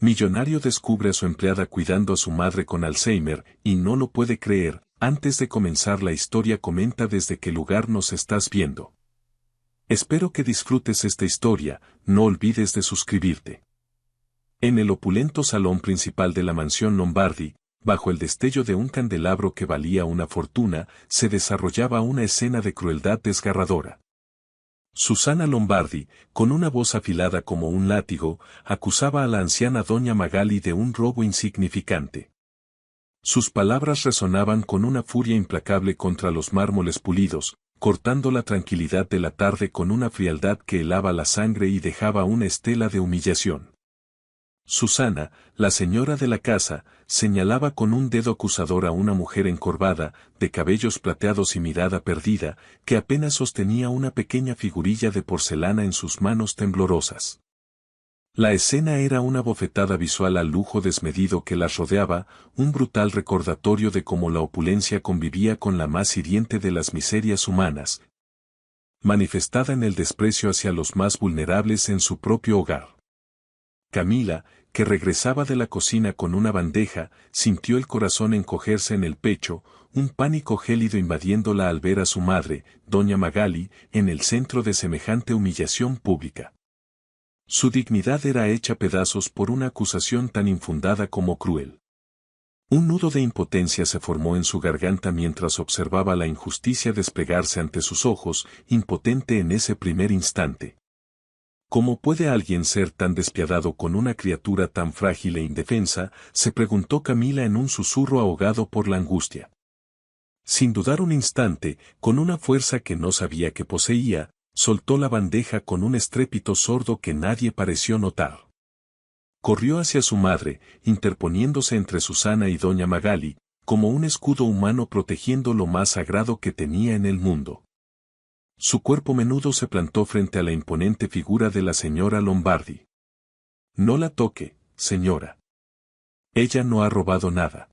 Millonario descubre a su empleada cuidando a su madre con Alzheimer y no lo puede creer. Antes de comenzar la historia comenta desde qué lugar nos estás viendo. Espero que disfrutes esta historia, no olvides de suscribirte. En el opulento salón principal de la mansión Lombardi, bajo el destello de un candelabro que valía una fortuna, se desarrollaba una escena de crueldad desgarradora. Susana Lombardi, con una voz afilada como un látigo, acusaba a la anciana doña Magali de un robo insignificante. Sus palabras resonaban con una furia implacable contra los mármoles pulidos, cortando la tranquilidad de la tarde con una frialdad que helaba la sangre y dejaba una estela de humillación. Susana, la señora de la casa, señalaba con un dedo acusador a una mujer encorvada, de cabellos plateados y mirada perdida, que apenas sostenía una pequeña figurilla de porcelana en sus manos temblorosas. La escena era una bofetada visual al lujo desmedido que las rodeaba, un brutal recordatorio de cómo la opulencia convivía con la más hiriente de las miserias humanas, manifestada en el desprecio hacia los más vulnerables en su propio hogar. Camila, que regresaba de la cocina con una bandeja, sintió el corazón encogerse en el pecho, un pánico gélido invadiéndola al ver a su madre, doña Magali, en el centro de semejante humillación pública. Su dignidad era hecha pedazos por una acusación tan infundada como cruel. Un nudo de impotencia se formó en su garganta mientras observaba la injusticia desplegarse ante sus ojos, impotente en ese primer instante. ¿Cómo puede alguien ser tan despiadado con una criatura tan frágil e indefensa?, se preguntó Camila en un susurro ahogado por la angustia. Sin dudar un instante, con una fuerza que no sabía que poseía, soltó la bandeja con un estrépito sordo que nadie pareció notar. Corrió hacia su madre, interponiéndose entre Susana y doña Magali, como un escudo humano protegiendo lo más sagrado que tenía en el mundo. Su cuerpo menudo se plantó frente a la imponente figura de la señora Lombardi. «No la toque, señora. Ella no ha robado nada.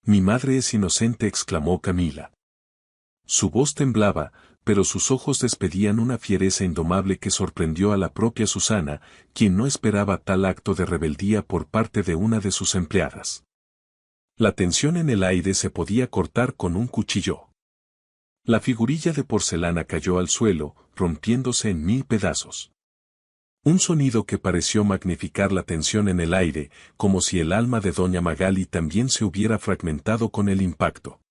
Mi madre es inocente», exclamó Camila. Su voz temblaba, pero sus ojos despedían una fiereza indomable que sorprendió a la propia Susana, quien no esperaba tal acto de rebeldía por parte de una de sus empleadas. La tensión en el aire se podía cortar con un cuchillo. La figurilla de porcelana cayó al suelo, rompiéndose en 1000 pedazos. Un sonido que pareció magnificar la tensión en el aire, como si el alma de doña Magali también se hubiera fragmentado con el impacto.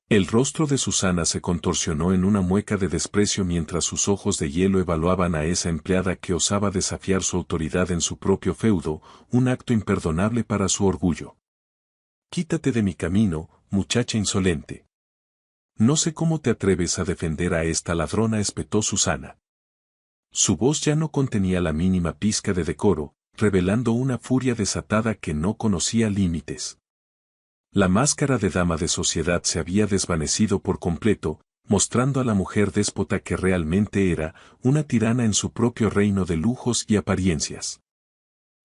El rostro de Susana se contorsionó en una mueca de desprecio mientras sus ojos de hielo evaluaban a esa empleada que osaba desafiar su autoridad en su propio feudo, un acto imperdonable para su orgullo. «Quítate de mi camino, muchacha insolente. No sé cómo te atreves a defender a esta ladrona», espetó Susana. Su voz ya no contenía la mínima pizca de decoro, revelando una furia desatada que no conocía límites. La máscara de dama de sociedad se había desvanecido por completo, mostrando a la mujer déspota que realmente era, una tirana en su propio reino de lujos y apariencias.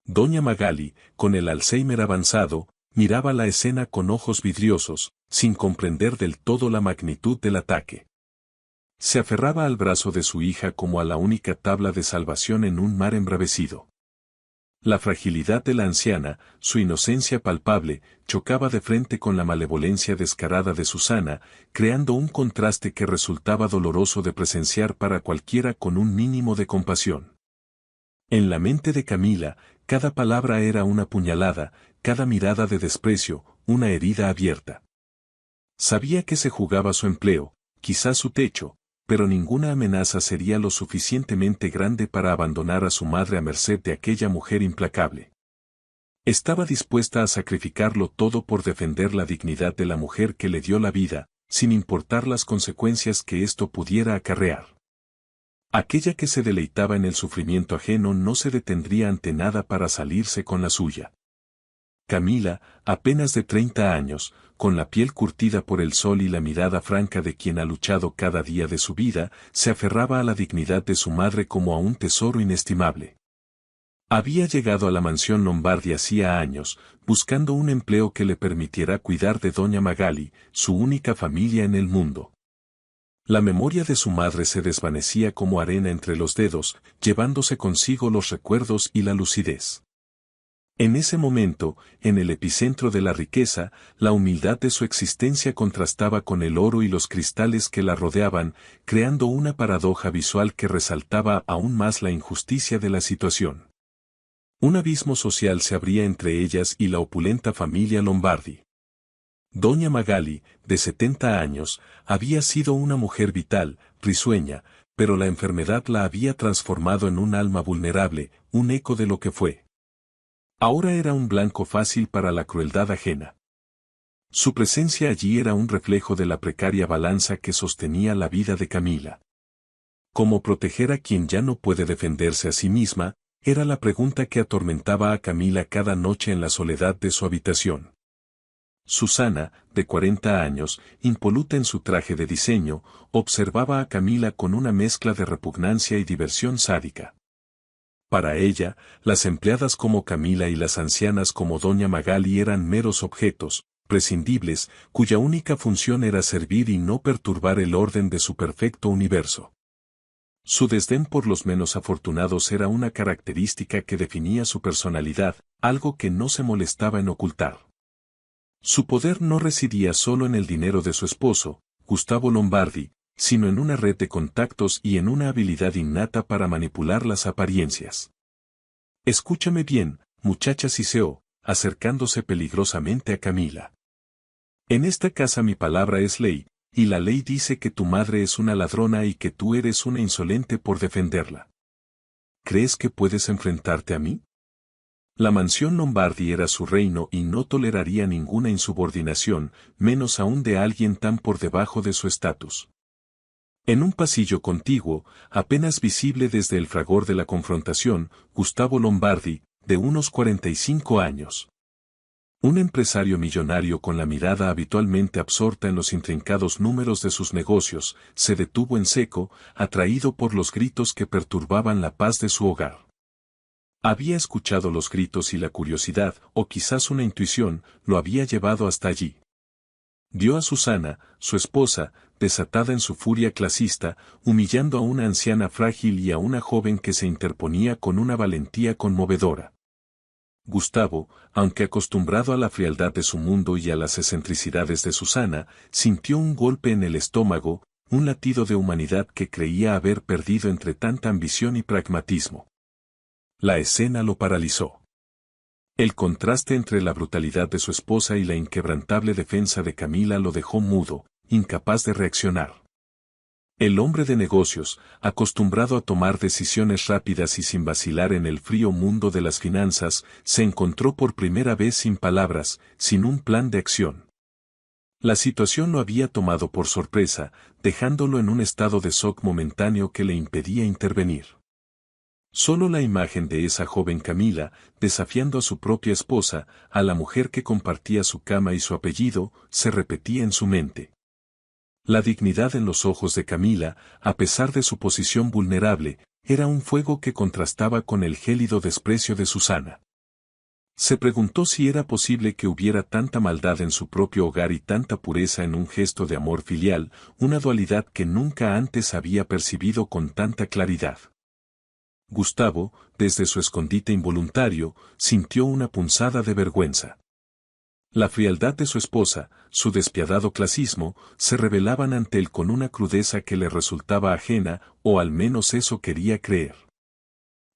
Doña Magali, con el Alzheimer avanzado, miraba la escena con ojos vidriosos, sin comprender del todo la magnitud del ataque. Se aferraba al brazo de su hija como a la única tabla de salvación en un mar embravecido. La fragilidad de la anciana, su inocencia palpable, chocaba de frente con la malevolencia descarada de Susana, creando un contraste que resultaba doloroso de presenciar para cualquiera con un mínimo de compasión. En la mente de Camila, cada palabra era una puñalada, cada mirada de desprecio, una herida abierta. Sabía que se jugaba su empleo, quizás su techo, pero ninguna amenaza sería lo suficientemente grande para abandonar a su madre a merced de aquella mujer implacable. Estaba dispuesta a sacrificarlo todo por defender la dignidad de la mujer que le dio la vida, sin importar las consecuencias que esto pudiera acarrear. Aquella que se deleitaba en el sufrimiento ajeno no se detendría ante nada para salirse con la suya. Camila, apenas de 30 años, con la piel curtida por el sol y la mirada franca de quien ha luchado cada día de su vida, se aferraba a la dignidad de su madre como a un tesoro inestimable. Había llegado a la mansión Lombardi hacía años, buscando un empleo que le permitiera cuidar de doña Magali, su única familia en el mundo. La memoria de su madre se desvanecía como arena entre los dedos, llevándose consigo los recuerdos y la lucidez. En ese momento, en el epicentro de la riqueza, la humildad de su existencia contrastaba con el oro y los cristales que la rodeaban, creando una paradoja visual que resaltaba aún más la injusticia de la situación. Un abismo social se abría entre ellas y la opulenta familia Lombardi. Doña Magali, de 70 años, había sido una mujer vital, risueña, pero la enfermedad la había transformado en un alma vulnerable, un eco de lo que fue. Ahora era un blanco fácil para la crueldad ajena. Su presencia allí era un reflejo de la precaria balanza que sostenía la vida de Camila. ¿Cómo proteger a quien ya no puede defenderse a sí misma? Era la pregunta que atormentaba a Camila cada noche en la soledad de su habitación. Susana, de 40 años, impoluta en su traje de diseño, observaba a Camila con una mezcla de repugnancia y diversión sádica. Para ella, las empleadas como Camila y las ancianas como Doña Magali eran meros objetos, prescindibles, cuya única función era servir y no perturbar el orden de su perfecto universo. Su desdén por los menos afortunados era una característica que definía su personalidad, algo que no se molestaba en ocultar. Su poder no residía solo en el dinero de su esposo, Gustavo Lombardi, sino en una red de contactos y en una habilidad innata para manipular las apariencias. Escúchame bien, muchacha Ciceo, acercándose peligrosamente a Camila. En esta casa mi palabra es ley, y la ley dice que tu madre es una ladrona y que tú eres una insolente por defenderla. ¿Crees que puedes enfrentarte a mí? La mansión Lombardi era su reino y no toleraría ninguna insubordinación, menos aún de alguien tan por debajo de su estatus. En un pasillo contiguo, apenas visible desde el fragor de la confrontación, Gustavo Lombardi, de unos 45 años. Un empresario millonario con la mirada habitualmente absorta en los intrincados números de sus negocios, se detuvo en seco, atraído por los gritos que perturbaban la paz de su hogar. Había escuchado los gritos y la curiosidad, o quizás una intuición, lo había llevado hasta allí. Vio a Susana, su esposa, desatada en su furia clasista, humillando a una anciana frágil y a una joven que se interponía con una valentía conmovedora. Gustavo, aunque acostumbrado a la frialdad de su mundo y a las excentricidades de Susana, sintió un golpe en el estómago, un latido de humanidad que creía haber perdido entre tanta ambición y pragmatismo. La escena lo paralizó. El contraste entre la brutalidad de su esposa y la inquebrantable defensa de Camila lo dejó mudo, incapaz de reaccionar. El hombre de negocios, acostumbrado a tomar decisiones rápidas y sin vacilar en el frío mundo de las finanzas, se encontró por primera vez sin palabras, sin un plan de acción. La situación lo había tomado por sorpresa, dejándolo en un estado de shock momentáneo que le impedía intervenir. Solo la imagen de esa joven Camila, desafiando a su propia esposa, a la mujer que compartía su cama y su apellido, se repetía en su mente. La dignidad en los ojos de Camila, a pesar de su posición vulnerable, era un fuego que contrastaba con el gélido desprecio de Susana. Se preguntó si era posible que hubiera tanta maldad en su propio hogar y tanta pureza en un gesto de amor filial, una dualidad que nunca antes había percibido con tanta claridad. Gustavo, desde su escondite involuntario, sintió una punzada de vergüenza. La frialdad de su esposa, su despiadado clasismo, se revelaban ante él con una crudeza que le resultaba ajena, o al menos eso quería creer.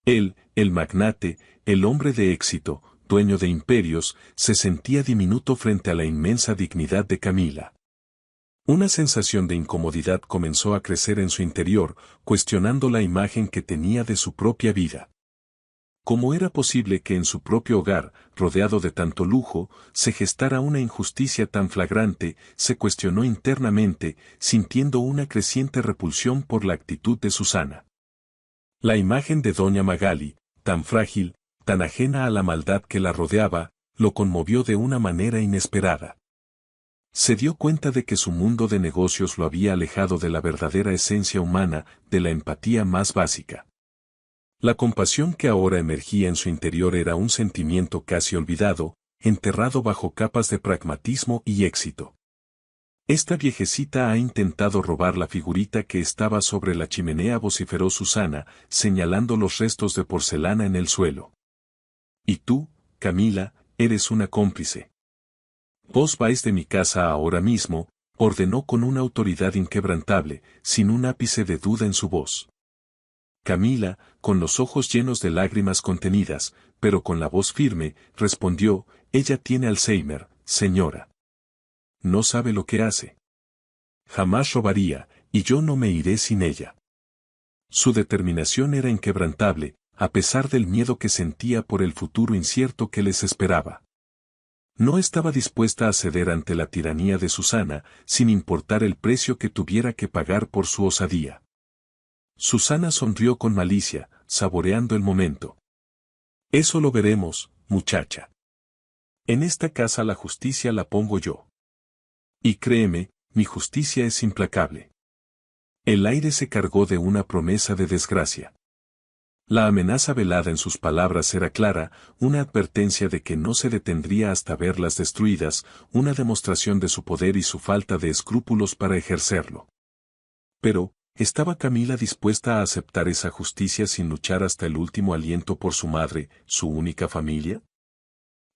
Él, el magnate, el hombre de éxito, dueño de imperios, se sentía diminuto frente a la inmensa dignidad de Camila. Una sensación de incomodidad comenzó a crecer en su interior, cuestionando la imagen que tenía de su propia vida. ¿Cómo era posible que en su propio hogar, rodeado de tanto lujo, se gestara una injusticia tan flagrante? Se cuestionó internamente, sintiendo una creciente repulsión por la actitud de Susana. La imagen de Doña Magali, tan frágil, tan ajena a la maldad que la rodeaba, lo conmovió de una manera inesperada. Se dio cuenta de que su mundo de negocios lo había alejado de la verdadera esencia humana, de la empatía más básica. La compasión que ahora emergía en su interior era un sentimiento casi olvidado, enterrado bajo capas de pragmatismo y éxito. Esta viejecita ha intentado robar la figurita que estaba sobre la chimenea, vociferó Susana, señalando los restos de porcelana en el suelo. Y tú, Camila, eres una cómplice. Vos vais de mi casa ahora mismo, ordenó con una autoridad inquebrantable, sin un ápice de duda en su voz. Camila, con los ojos llenos de lágrimas contenidas, pero con la voz firme, respondió, ella tiene Alzheimer, señora. No sabe lo que hace. Jamás robaría, y yo no me iré sin ella. Su determinación era inquebrantable, a pesar del miedo que sentía por el futuro incierto que les esperaba. No estaba dispuesta a ceder ante la tiranía de Susana, sin importar el precio que tuviera que pagar por su osadía. Susana sonrió con malicia, saboreando el momento. Eso lo veremos, muchacha. En esta casa la justicia la pongo yo. Y créeme, mi justicia es implacable. El aire se cargó de una promesa de desgracia. La amenaza velada en sus palabras era clara, una advertencia de que no se detendría hasta verlas destruidas, una demostración de su poder y su falta de escrúpulos para ejercerlo. Pero, ¿estaba Camila dispuesta a aceptar esa justicia sin luchar hasta el último aliento por su madre, su única familia?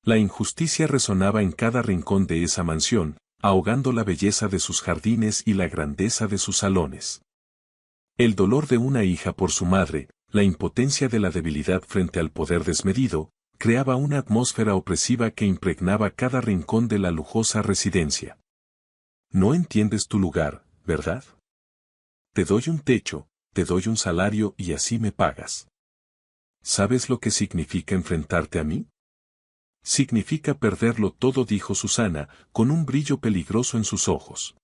La injusticia resonaba en cada rincón de esa mansión, ahogando la belleza de sus jardines y la grandeza de sus salones. El dolor de una hija por su madre, la impotencia de la debilidad frente al poder desmedido, creaba una atmósfera opresiva que impregnaba cada rincón de la lujosa residencia. No entiendes tu lugar, ¿verdad? Te doy un techo, te doy un salario y así me pagas. ¿Sabes lo que significa enfrentarte a mí? Significa perderlo todo, dijo Susana, con un brillo peligroso en sus ojos.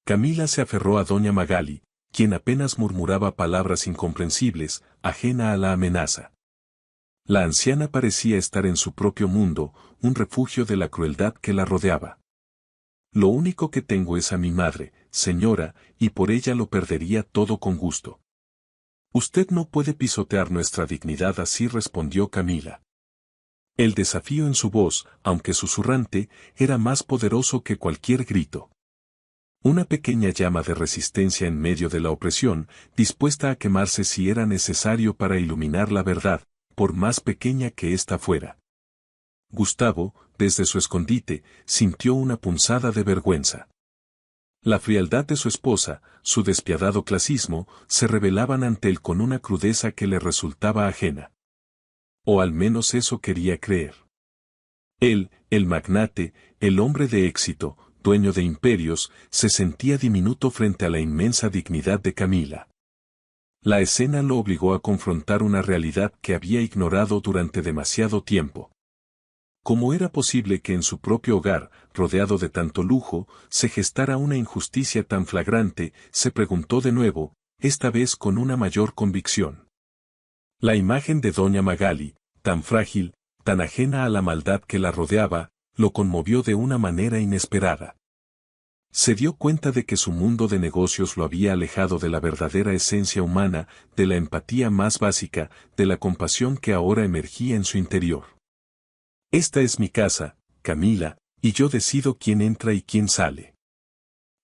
Camila se aferró a doña Magali, quien apenas murmuraba palabras incomprensibles, ajena a la amenaza. La anciana parecía estar en su propio mundo, un refugio de la crueldad que la rodeaba. Lo único que tengo es a mi madre, señora, y por ella lo perdería todo con gusto. Usted no puede pisotear nuestra dignidad así, respondió Camila. El desafío en su voz, aunque susurrante, era más poderoso que cualquier grito. Una pequeña llama de resistencia en medio de la opresión, dispuesta a quemarse si era necesario para iluminar la verdad, por más pequeña que ésta fuera. Gustavo, desde su escondite, sintió una punzada de vergüenza. La frialdad de su esposa, su despiadado clasismo, se revelaban ante él con una crudeza que le resultaba ajena. O al menos eso quería creer. Él, el magnate, el hombre de éxito, dueño de imperios, se sentía diminuto frente a la inmensa dignidad de Camila. La escena lo obligó a confrontar una realidad que había ignorado durante demasiado tiempo. ¿Cómo era posible que en su propio hogar, rodeado de tanto lujo, se gestara una injusticia tan flagrante? Se preguntó de nuevo, esta vez con una mayor convicción. La imagen de doña Magali, tan frágil, tan ajena a la maldad que la rodeaba, lo conmovió de una manera inesperada. Se dio cuenta de que su mundo de negocios lo había alejado de la verdadera esencia humana, de la empatía más básica, de la compasión que ahora emergía en su interior. Esta es mi casa, Camila, y yo decido quién entra y quién sale.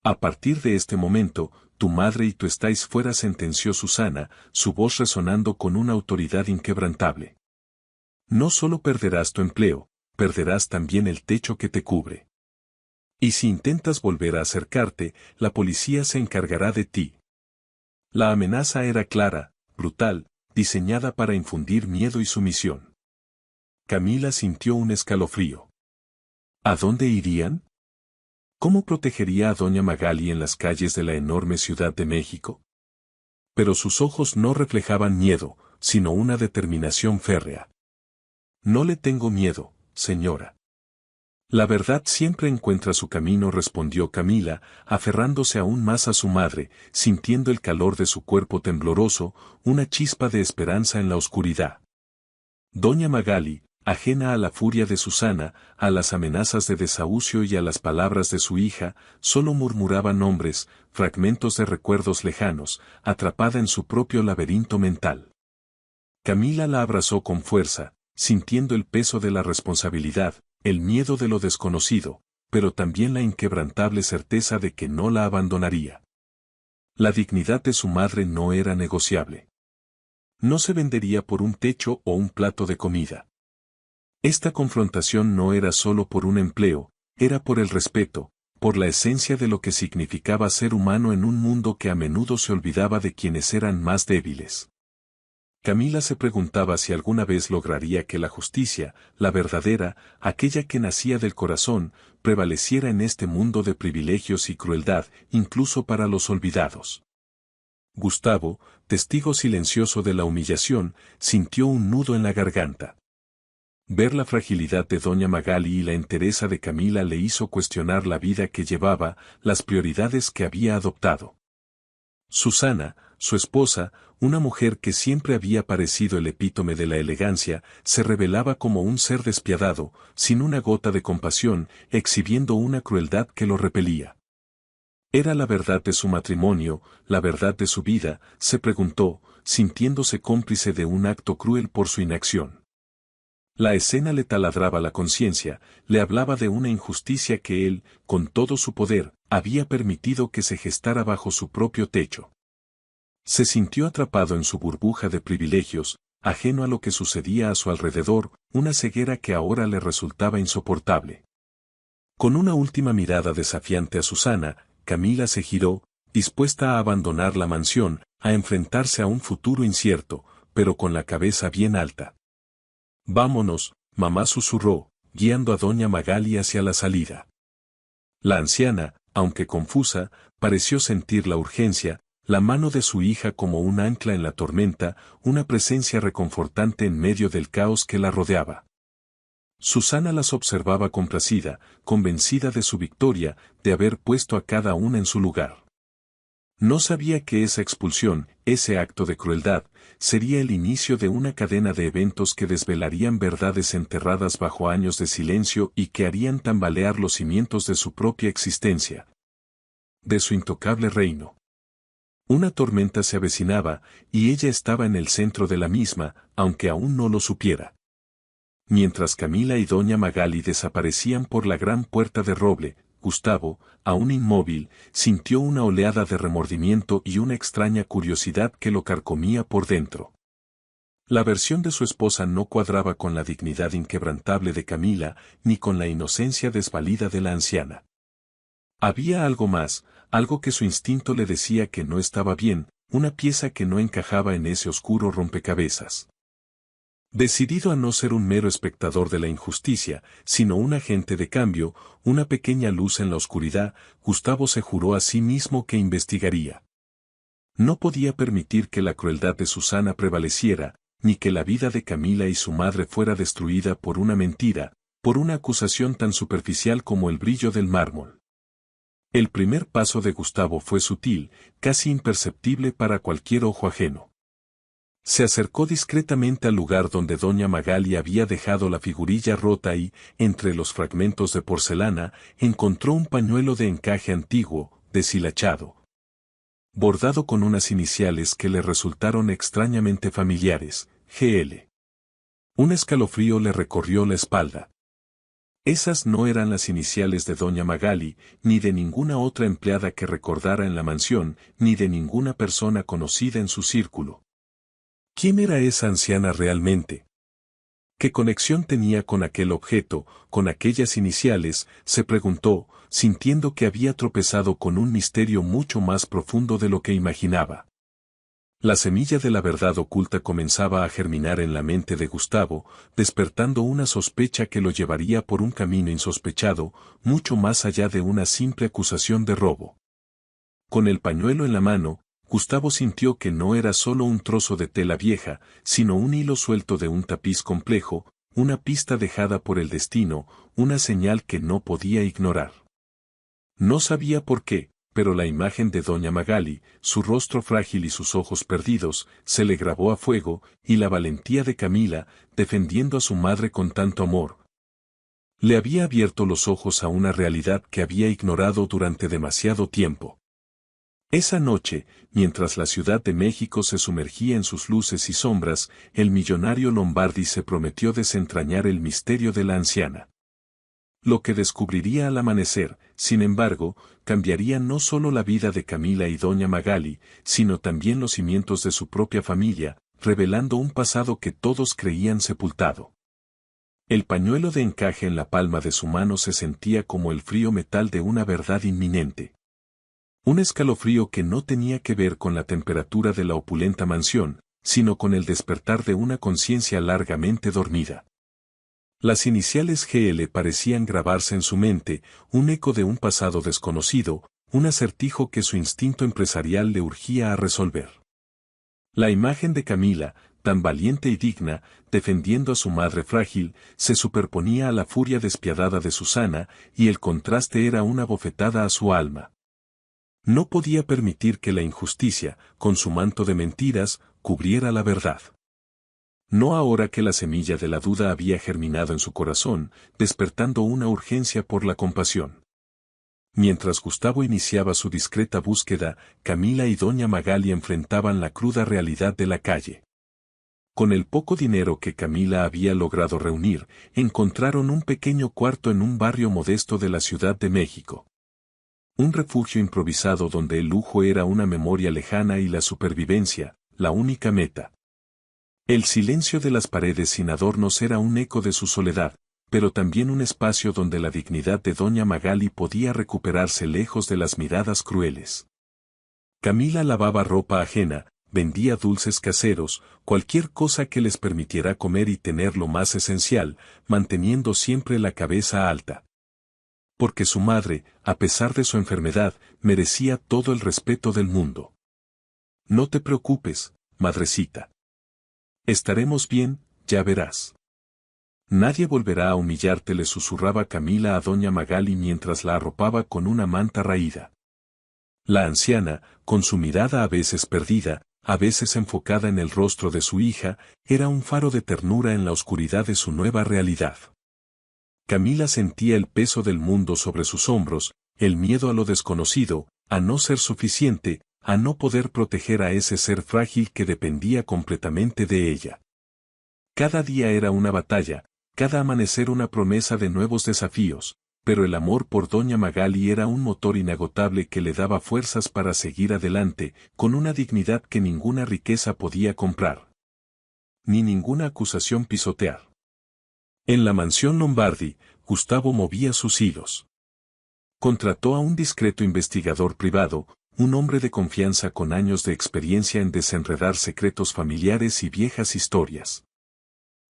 A partir de este momento, tu madre y tú estáis fuera, sentenció Susana, su voz resonando con una autoridad inquebrantable. No solo perderás tu empleo, perderás también el techo que te cubre. Y si intentas volver a acercarte, la policía se encargará de ti. La amenaza era clara, brutal, diseñada para infundir miedo y sumisión. Camila sintió un escalofrío. ¿A dónde irían? ¿Cómo protegería a doña Magali en las calles de la enorme Ciudad de México? Pero sus ojos no reflejaban miedo, sino una determinación férrea. No le tengo miedo, señora. La verdad siempre encuentra su camino, respondió Camila, aferrándose aún más a su madre, sintiendo el calor de su cuerpo tembloroso, una chispa de esperanza en la oscuridad. Doña Magali, ajena a la furia de Susana, a las amenazas de desahucio y a las palabras de su hija, solo murmuraba nombres, fragmentos de recuerdos lejanos, atrapada en su propio laberinto mental. Camila la abrazó con fuerza, sintiendo el peso de la responsabilidad, el miedo de lo desconocido, pero también la inquebrantable certeza de que no la abandonaría. La dignidad de su madre no era negociable. No se vendería por un techo o un plato de comida. Esta confrontación no era solo por un empleo, era por el respeto, por la esencia de lo que significaba ser humano en un mundo que a menudo se olvidaba de quienes eran más débiles. Camila se preguntaba si alguna vez lograría que la justicia, la verdadera, aquella que nacía del corazón, prevaleciera en este mundo de privilegios y crueldad, incluso para los olvidados. Gustavo, testigo silencioso de la humillación, sintió un nudo en la garganta. Ver la fragilidad de doña Magali y la entereza de Camila le hizo cuestionar la vida que llevaba, las prioridades que había adoptado. Susana, su esposa, una mujer que siempre había parecido el epítome de la elegancia, se revelaba como un ser despiadado, sin una gota de compasión, exhibiendo una crueldad que lo repelía. ¿Era la verdad de su matrimonio, la verdad de su vida?, se preguntó, sintiéndose cómplice de un acto cruel por su inacción. La escena le taladraba la conciencia, le hablaba de una injusticia que él, con todo su poder, había permitido que se gestara bajo su propio techo. Se sintió atrapado en su burbuja de privilegios, ajeno a lo que sucedía a su alrededor, una ceguera que ahora le resultaba insoportable. Con una última mirada desafiante a Susana, Camila se giró, dispuesta a abandonar la mansión, a enfrentarse a un futuro incierto, pero con la cabeza bien alta. «Vámonos», mamá susurró, guiando a doña Magali hacia la salida. La anciana, aunque confusa, pareció sentir la urgencia, la mano de su hija como un ancla en la tormenta, una presencia reconfortante en medio del caos que la rodeaba. Susana las observaba complacida, convencida de su victoria, de haber puesto a cada una en su lugar. No sabía que esa expulsión, ese acto de crueldad, sería el inicio de una cadena de eventos que desvelarían verdades enterradas bajo años de silencio y que harían tambalear los cimientos de su propia existencia. De su intocable reino. Una tormenta se avecinaba, y ella estaba en el centro de la misma, aunque aún no lo supiera. Mientras Camila y doña Magali desaparecían por la gran puerta de roble, Gustavo, aún inmóvil, sintió una oleada de remordimiento y una extraña curiosidad que lo carcomía por dentro. La versión de su esposa no cuadraba con la dignidad inquebrantable de Camila, ni con la inocencia desvalida de la anciana. Había algo más, algo que su instinto le decía que no estaba bien, una pieza que no encajaba en ese oscuro rompecabezas. Decidido a no ser un mero espectador de la injusticia, sino un agente de cambio, una pequeña luz en la oscuridad, Gustavo se juró a sí mismo que investigaría. No podía permitir que la crueldad de Susana prevaleciera, ni que la vida de Camila y su madre fuera destruida por una mentira, por una acusación tan superficial como el brillo del mármol. El primer paso de Gustavo fue sutil, casi imperceptible para cualquier ojo ajeno. Se acercó discretamente al lugar donde doña Magali había dejado la figurilla rota y, entre los fragmentos de porcelana, encontró un pañuelo de encaje antiguo, deshilachado, bordado con unas iniciales que le resultaron extrañamente familiares, GL. Un escalofrío le recorrió la espalda. Esas no eran las iniciales de doña Magali, ni de ninguna otra empleada que recordara en la mansión, ni de ninguna persona conocida en su círculo. ¿Quién era esa anciana realmente? ¿Qué conexión tenía con aquel objeto, con aquellas iniciales?, se preguntó, sintiendo que había tropezado con un misterio mucho más profundo de lo que imaginaba. La semilla de la verdad oculta comenzaba a germinar en la mente de Gustavo, despertando una sospecha que lo llevaría por un camino insospechado, mucho más allá de una simple acusación de robo. Con el pañuelo en la mano, Gustavo sintió que no era solo un trozo de tela vieja, sino un hilo suelto de un tapiz complejo, una pista dejada por el destino, una señal que no podía ignorar. No sabía por qué, pero la imagen de doña Magali, su rostro frágil y sus ojos perdidos, se le grabó a fuego, y la valentía de Camila, defendiendo a su madre con tanto amor, le había abierto los ojos a una realidad que había ignorado durante demasiado tiempo. Esa noche, mientras la Ciudad de México se sumergía en sus luces y sombras, el millonario Lombardi se prometió desentrañar el misterio de la anciana. Lo que descubriría al amanecer, sin embargo, cambiaría no solo la vida de Camila y doña Magali, sino también los cimientos de su propia familia, revelando un pasado que todos creían sepultado. El pañuelo de encaje en la palma de su mano se sentía como el frío metal de una verdad inminente. Un escalofrío que no tenía que ver con la temperatura de la opulenta mansión, sino con el despertar de una conciencia largamente dormida. Las iniciales GL parecían grabarse en su mente, un eco de un pasado desconocido, un acertijo que su instinto empresarial le urgía a resolver. La imagen de Camila, tan valiente y digna, defendiendo a su madre frágil, se superponía a la furia despiadada de Susana, y el contraste era una bofetada a su alma. No podía permitir que la injusticia, con su manto de mentiras, cubriera la verdad. No ahora que la semilla de la duda había germinado en su corazón, despertando una urgencia por la compasión. Mientras Gustavo iniciaba su discreta búsqueda, Camila y doña Magali enfrentaban la cruda realidad de la calle. Con el poco dinero que Camila había logrado reunir, encontraron un pequeño cuarto en un barrio modesto de la Ciudad de México. Un refugio improvisado donde el lujo era una memoria lejana y la supervivencia, la única meta. El silencio de las paredes sin adornos era un eco de su soledad, pero también un espacio donde la dignidad de doña Magali podía recuperarse lejos de las miradas crueles. Camila lavaba ropa ajena, vendía dulces caseros, cualquier cosa que les permitiera comer y tener lo más esencial, manteniendo siempre la cabeza alta. Porque su madre, a pesar de su enfermedad, merecía todo el respeto del mundo. No te preocupes, madrecita. Estaremos bien, ya verás. Nadie volverá a humillarte, le susurraba Camila a doña Magali mientras la arropaba con una manta raída. La anciana, con su mirada a veces perdida, a veces enfocada en el rostro de su hija, era un faro de ternura en la oscuridad de su nueva realidad. Camila sentía el peso del mundo sobre sus hombros, el miedo a lo desconocido, a no ser suficiente, a no poder proteger a ese ser frágil que dependía completamente de ella. Cada día era una batalla, cada amanecer una promesa de nuevos desafíos, pero el amor por doña Magali era un motor inagotable que le daba fuerzas para seguir adelante, con una dignidad que ninguna riqueza podía comprar. Ni ninguna acusación pisotear. En la mansión Lombardi, Gustavo movía sus hilos. Contrató a un discreto investigador privado, un hombre de confianza con años de experiencia en desenredar secretos familiares y viejas historias.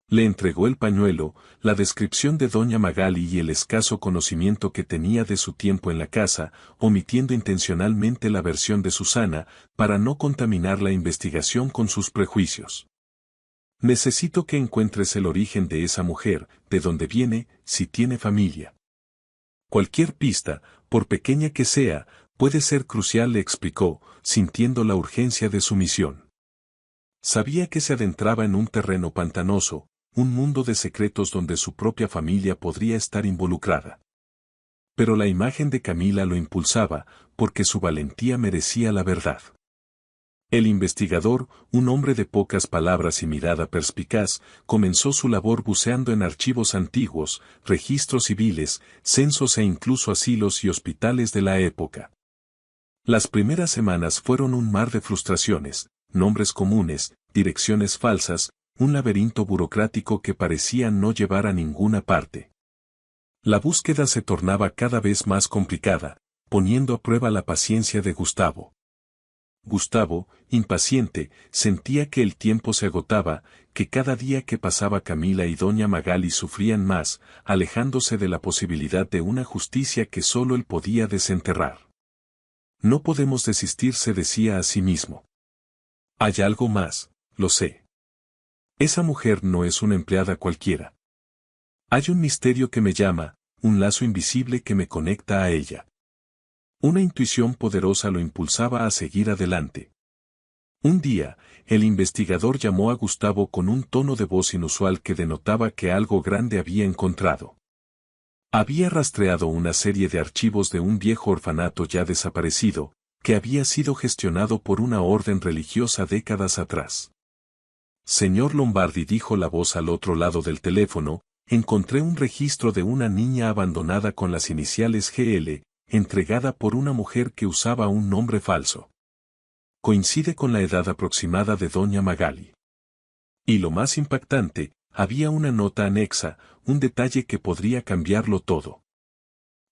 Le entregó el pañuelo, la descripción de doña Magali y el escaso conocimiento que tenía de su tiempo en la casa, omitiendo intencionalmente la versión de Susana, para no contaminar la investigación con sus prejuicios. Necesito que encuentres el origen de esa mujer, de dónde viene, si tiene familia. Cualquier pista, por pequeña que sea, puede ser crucial, le explicó, sintiendo la urgencia de su misión. Sabía que se adentraba en un terreno pantanoso, un mundo de secretos donde su propia familia podría estar involucrada. Pero la imagen de Camila lo impulsaba, porque su valentía merecía la verdad. El investigador, un hombre de pocas palabras y mirada perspicaz, comenzó su labor buceando en archivos antiguos, registros civiles, censos e incluso asilos y hospitales de la época. Las primeras semanas fueron un mar de frustraciones, nombres comunes, direcciones falsas, un laberinto burocrático que parecía no llevar a ninguna parte. La búsqueda se tornaba cada vez más complicada, poniendo a prueba la paciencia de Gustavo. Gustavo, impaciente, sentía que el tiempo se agotaba, que cada día que pasaba Camila y doña Magali sufrían más, alejándose de la posibilidad de una justicia que solo él podía desenterrar. No podemos desistir, se decía a sí mismo. Hay algo más, lo sé. Esa mujer no es una empleada cualquiera. Hay un misterio que me llama, un lazo invisible que me conecta a ella. Una intuición poderosa lo impulsaba a seguir adelante. Un día, el investigador llamó a Gustavo con un tono de voz inusual que denotaba que algo grande había encontrado. Había rastreado una serie de archivos de un viejo orfanato ya desaparecido, que había sido gestionado por una orden religiosa décadas atrás. Señor Lombardi, dijo la voz al otro lado del teléfono, encontré un registro de una niña abandonada con las iniciales GL, entregada por una mujer que usaba un nombre falso. Coincide con la edad aproximada de doña Magali. Y lo más impactante, había una nota anexa, un detalle que podría cambiarlo todo.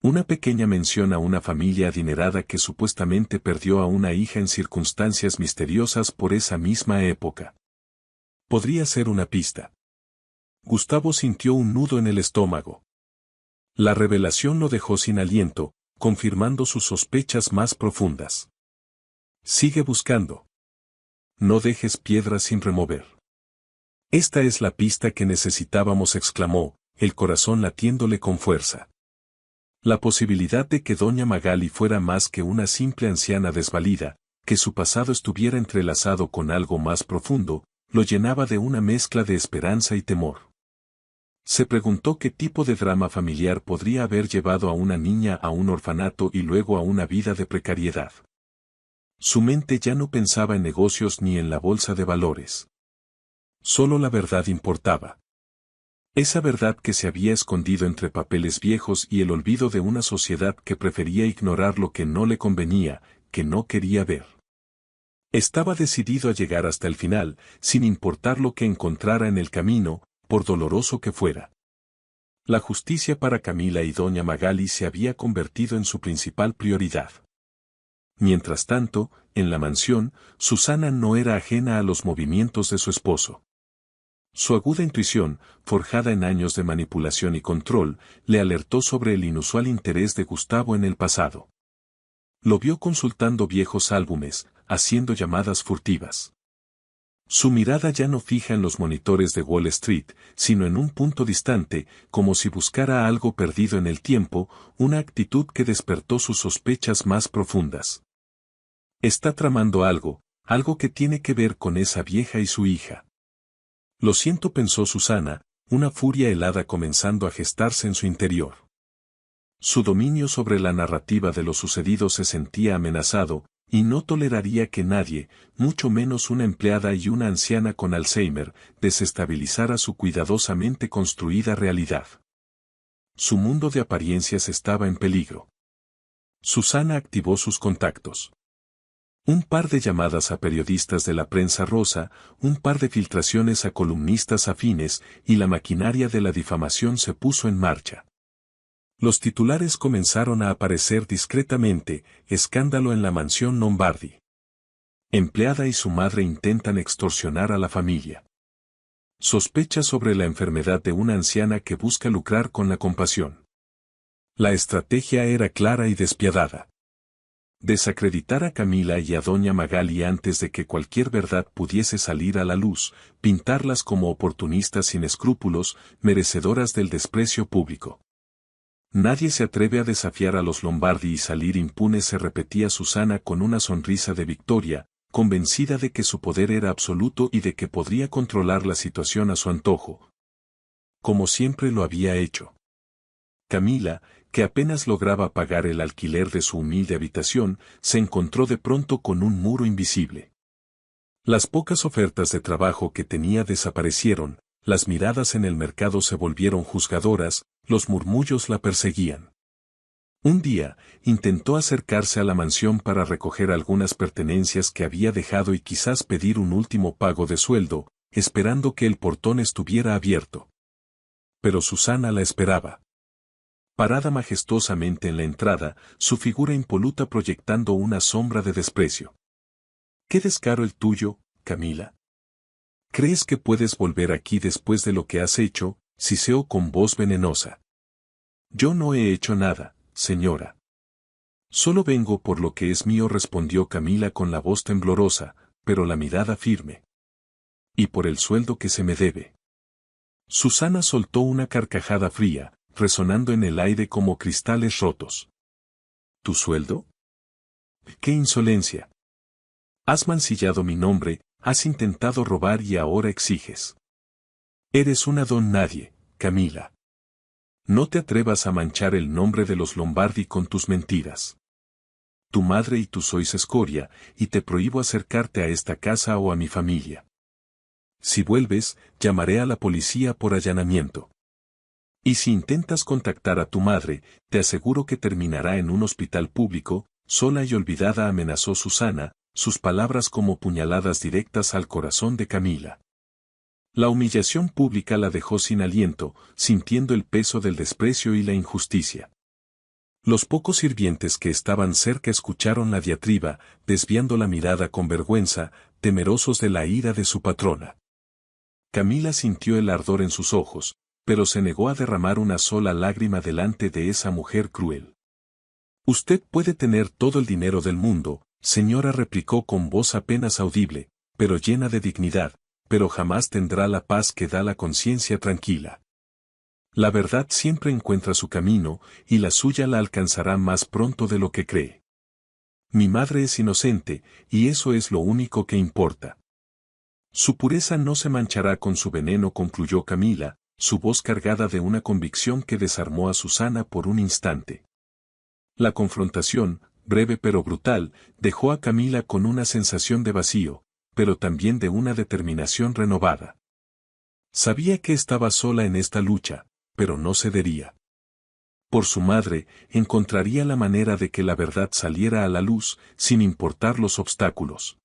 Una pequeña mención a una familia adinerada que supuestamente perdió a una hija en circunstancias misteriosas por esa misma época. Podría ser una pista. Gustavo sintió un nudo en el estómago. La revelación lo dejó sin aliento, confirmando sus sospechas más profundas. Sigue buscando. No dejes piedras sin remover. Esta es la pista que necesitábamos, exclamó, el corazón latiéndole con fuerza. La posibilidad de que doña Magali fuera más que una simple anciana desvalida, que su pasado estuviera entrelazado con algo más profundo, lo llenaba de una mezcla de esperanza y temor. Se preguntó qué tipo de drama familiar podría haber llevado a una niña a un orfanato y luego a una vida de precariedad. Su mente ya no pensaba en negocios ni en la bolsa de valores. Solo la verdad importaba. Esa verdad que se había escondido entre papeles viejos y el olvido de una sociedad que prefería ignorar lo que no le convenía, que no quería ver. Estaba decidido a llegar hasta el final, sin importar lo que encontrara en el camino, por doloroso que fuera. La justicia para Camila y doña Magali se había convertido en su principal prioridad. Mientras tanto, en la mansión, Susana no era ajena a los movimientos de su esposo. Su aguda intuición, forjada en años de manipulación y control, le alertó sobre el inusual interés de Gustavo en el pasado. Lo vio consultando viejos álbumes, haciendo llamadas furtivas. Su mirada ya no fija en los monitores de Wall Street, sino en un punto distante, como si buscara algo perdido en el tiempo, una actitud que despertó sus sospechas más profundas. Está tramando algo, algo que tiene que ver con esa vieja y su hija. Lo siento, pensó Susana, una furia helada comenzando a gestarse en su interior. Su dominio sobre la narrativa de lo sucedido se sentía amenazado, y no toleraría que nadie, mucho menos una empleada y una anciana con Alzheimer, desestabilizara su cuidadosamente construida realidad. Su mundo de apariencias estaba en peligro. Susana activó sus contactos. Un par de llamadas a periodistas de la prensa rosa, un par de filtraciones a columnistas afines, y la maquinaria de la difamación se puso en marcha. Los titulares comenzaron a aparecer discretamente: escándalo en la mansión Lombardi. Empleada y su madre intentan extorsionar a la familia. Sospecha sobre la enfermedad de una anciana que busca lucrar con la compasión. La estrategia era clara y despiadada. Desacreditar a Camila y a doña Magali antes de que cualquier verdad pudiese salir a la luz, pintarlas como oportunistas sin escrúpulos, merecedoras del desprecio público. Nadie se atreve a desafiar a los Lombardi y salir impune, se repetía Susana con una sonrisa de victoria, convencida de que su poder era absoluto y de que podría controlar la situación a su antojo. Como siempre lo había hecho. Camila, que apenas lograba pagar el alquiler de su humilde habitación, se encontró de pronto con un muro invisible. Las pocas ofertas de trabajo que tenía desaparecieron, las miradas en el mercado se volvieron juzgadoras, los murmullos la perseguían. Un día, intentó acercarse a la mansión para recoger algunas pertenencias que había dejado y quizás pedir un último pago de sueldo, esperando que el portón estuviera abierto. Pero Susana la esperaba. Parada majestuosamente en la entrada, su figura impoluta proyectando una sombra de desprecio. «¡Qué descaro el tuyo, Camila! ¿Crees que puedes volver aquí después de lo que has hecho?», siseó con voz venenosa. «Yo no he hecho nada, señora. Solo vengo por lo que es mío», respondió Camila con la voz temblorosa, pero la mirada firme. «Y por el sueldo que se me debe». Susana soltó una carcajada fría, resonando en el aire como cristales rotos. ¿Tu sueldo? ¡Qué insolencia! Has mancillado mi nombre, has intentado robar y ahora exiges. Eres una don nadie, Camila. No te atrevas a manchar el nombre de los Lombardi con tus mentiras. Tu madre y tú sois escoria, y te prohíbo acercarte a esta casa o a mi familia. Si vuelves, llamaré a la policía por allanamiento. Y si intentas contactar a tu madre, te aseguro que terminará en un hospital público», sola y olvidada amenazó Susana, sus palabras como puñaladas directas al corazón de Camila. La humillación pública la dejó sin aliento, sintiendo el peso del desprecio y la injusticia. Los pocos sirvientes que estaban cerca escucharon la diatriba, desviando la mirada con vergüenza, temerosos de la ira de su patrona. Camila sintió el ardor en sus ojos, pero se negó a derramar una sola lágrima delante de esa mujer cruel. «Usted puede tener todo el dinero del mundo», señora, replicó con voz apenas audible, pero llena de dignidad, «pero jamás tendrá la paz que da la conciencia tranquila. La verdad siempre encuentra su camino, y la suya la alcanzará más pronto de lo que cree. Mi madre es inocente, y eso es lo único que importa. Su pureza no se manchará con su veneno», concluyó Camila, su voz cargada de una convicción que desarmó a Susana por un instante. La confrontación, breve pero brutal, dejó a Camila con una sensación de vacío, pero también de una determinación renovada. Sabía que estaba sola en esta lucha, pero no cedería. Por su madre, encontraría la manera de que la verdad saliera a la luz, sin importar los obstáculos.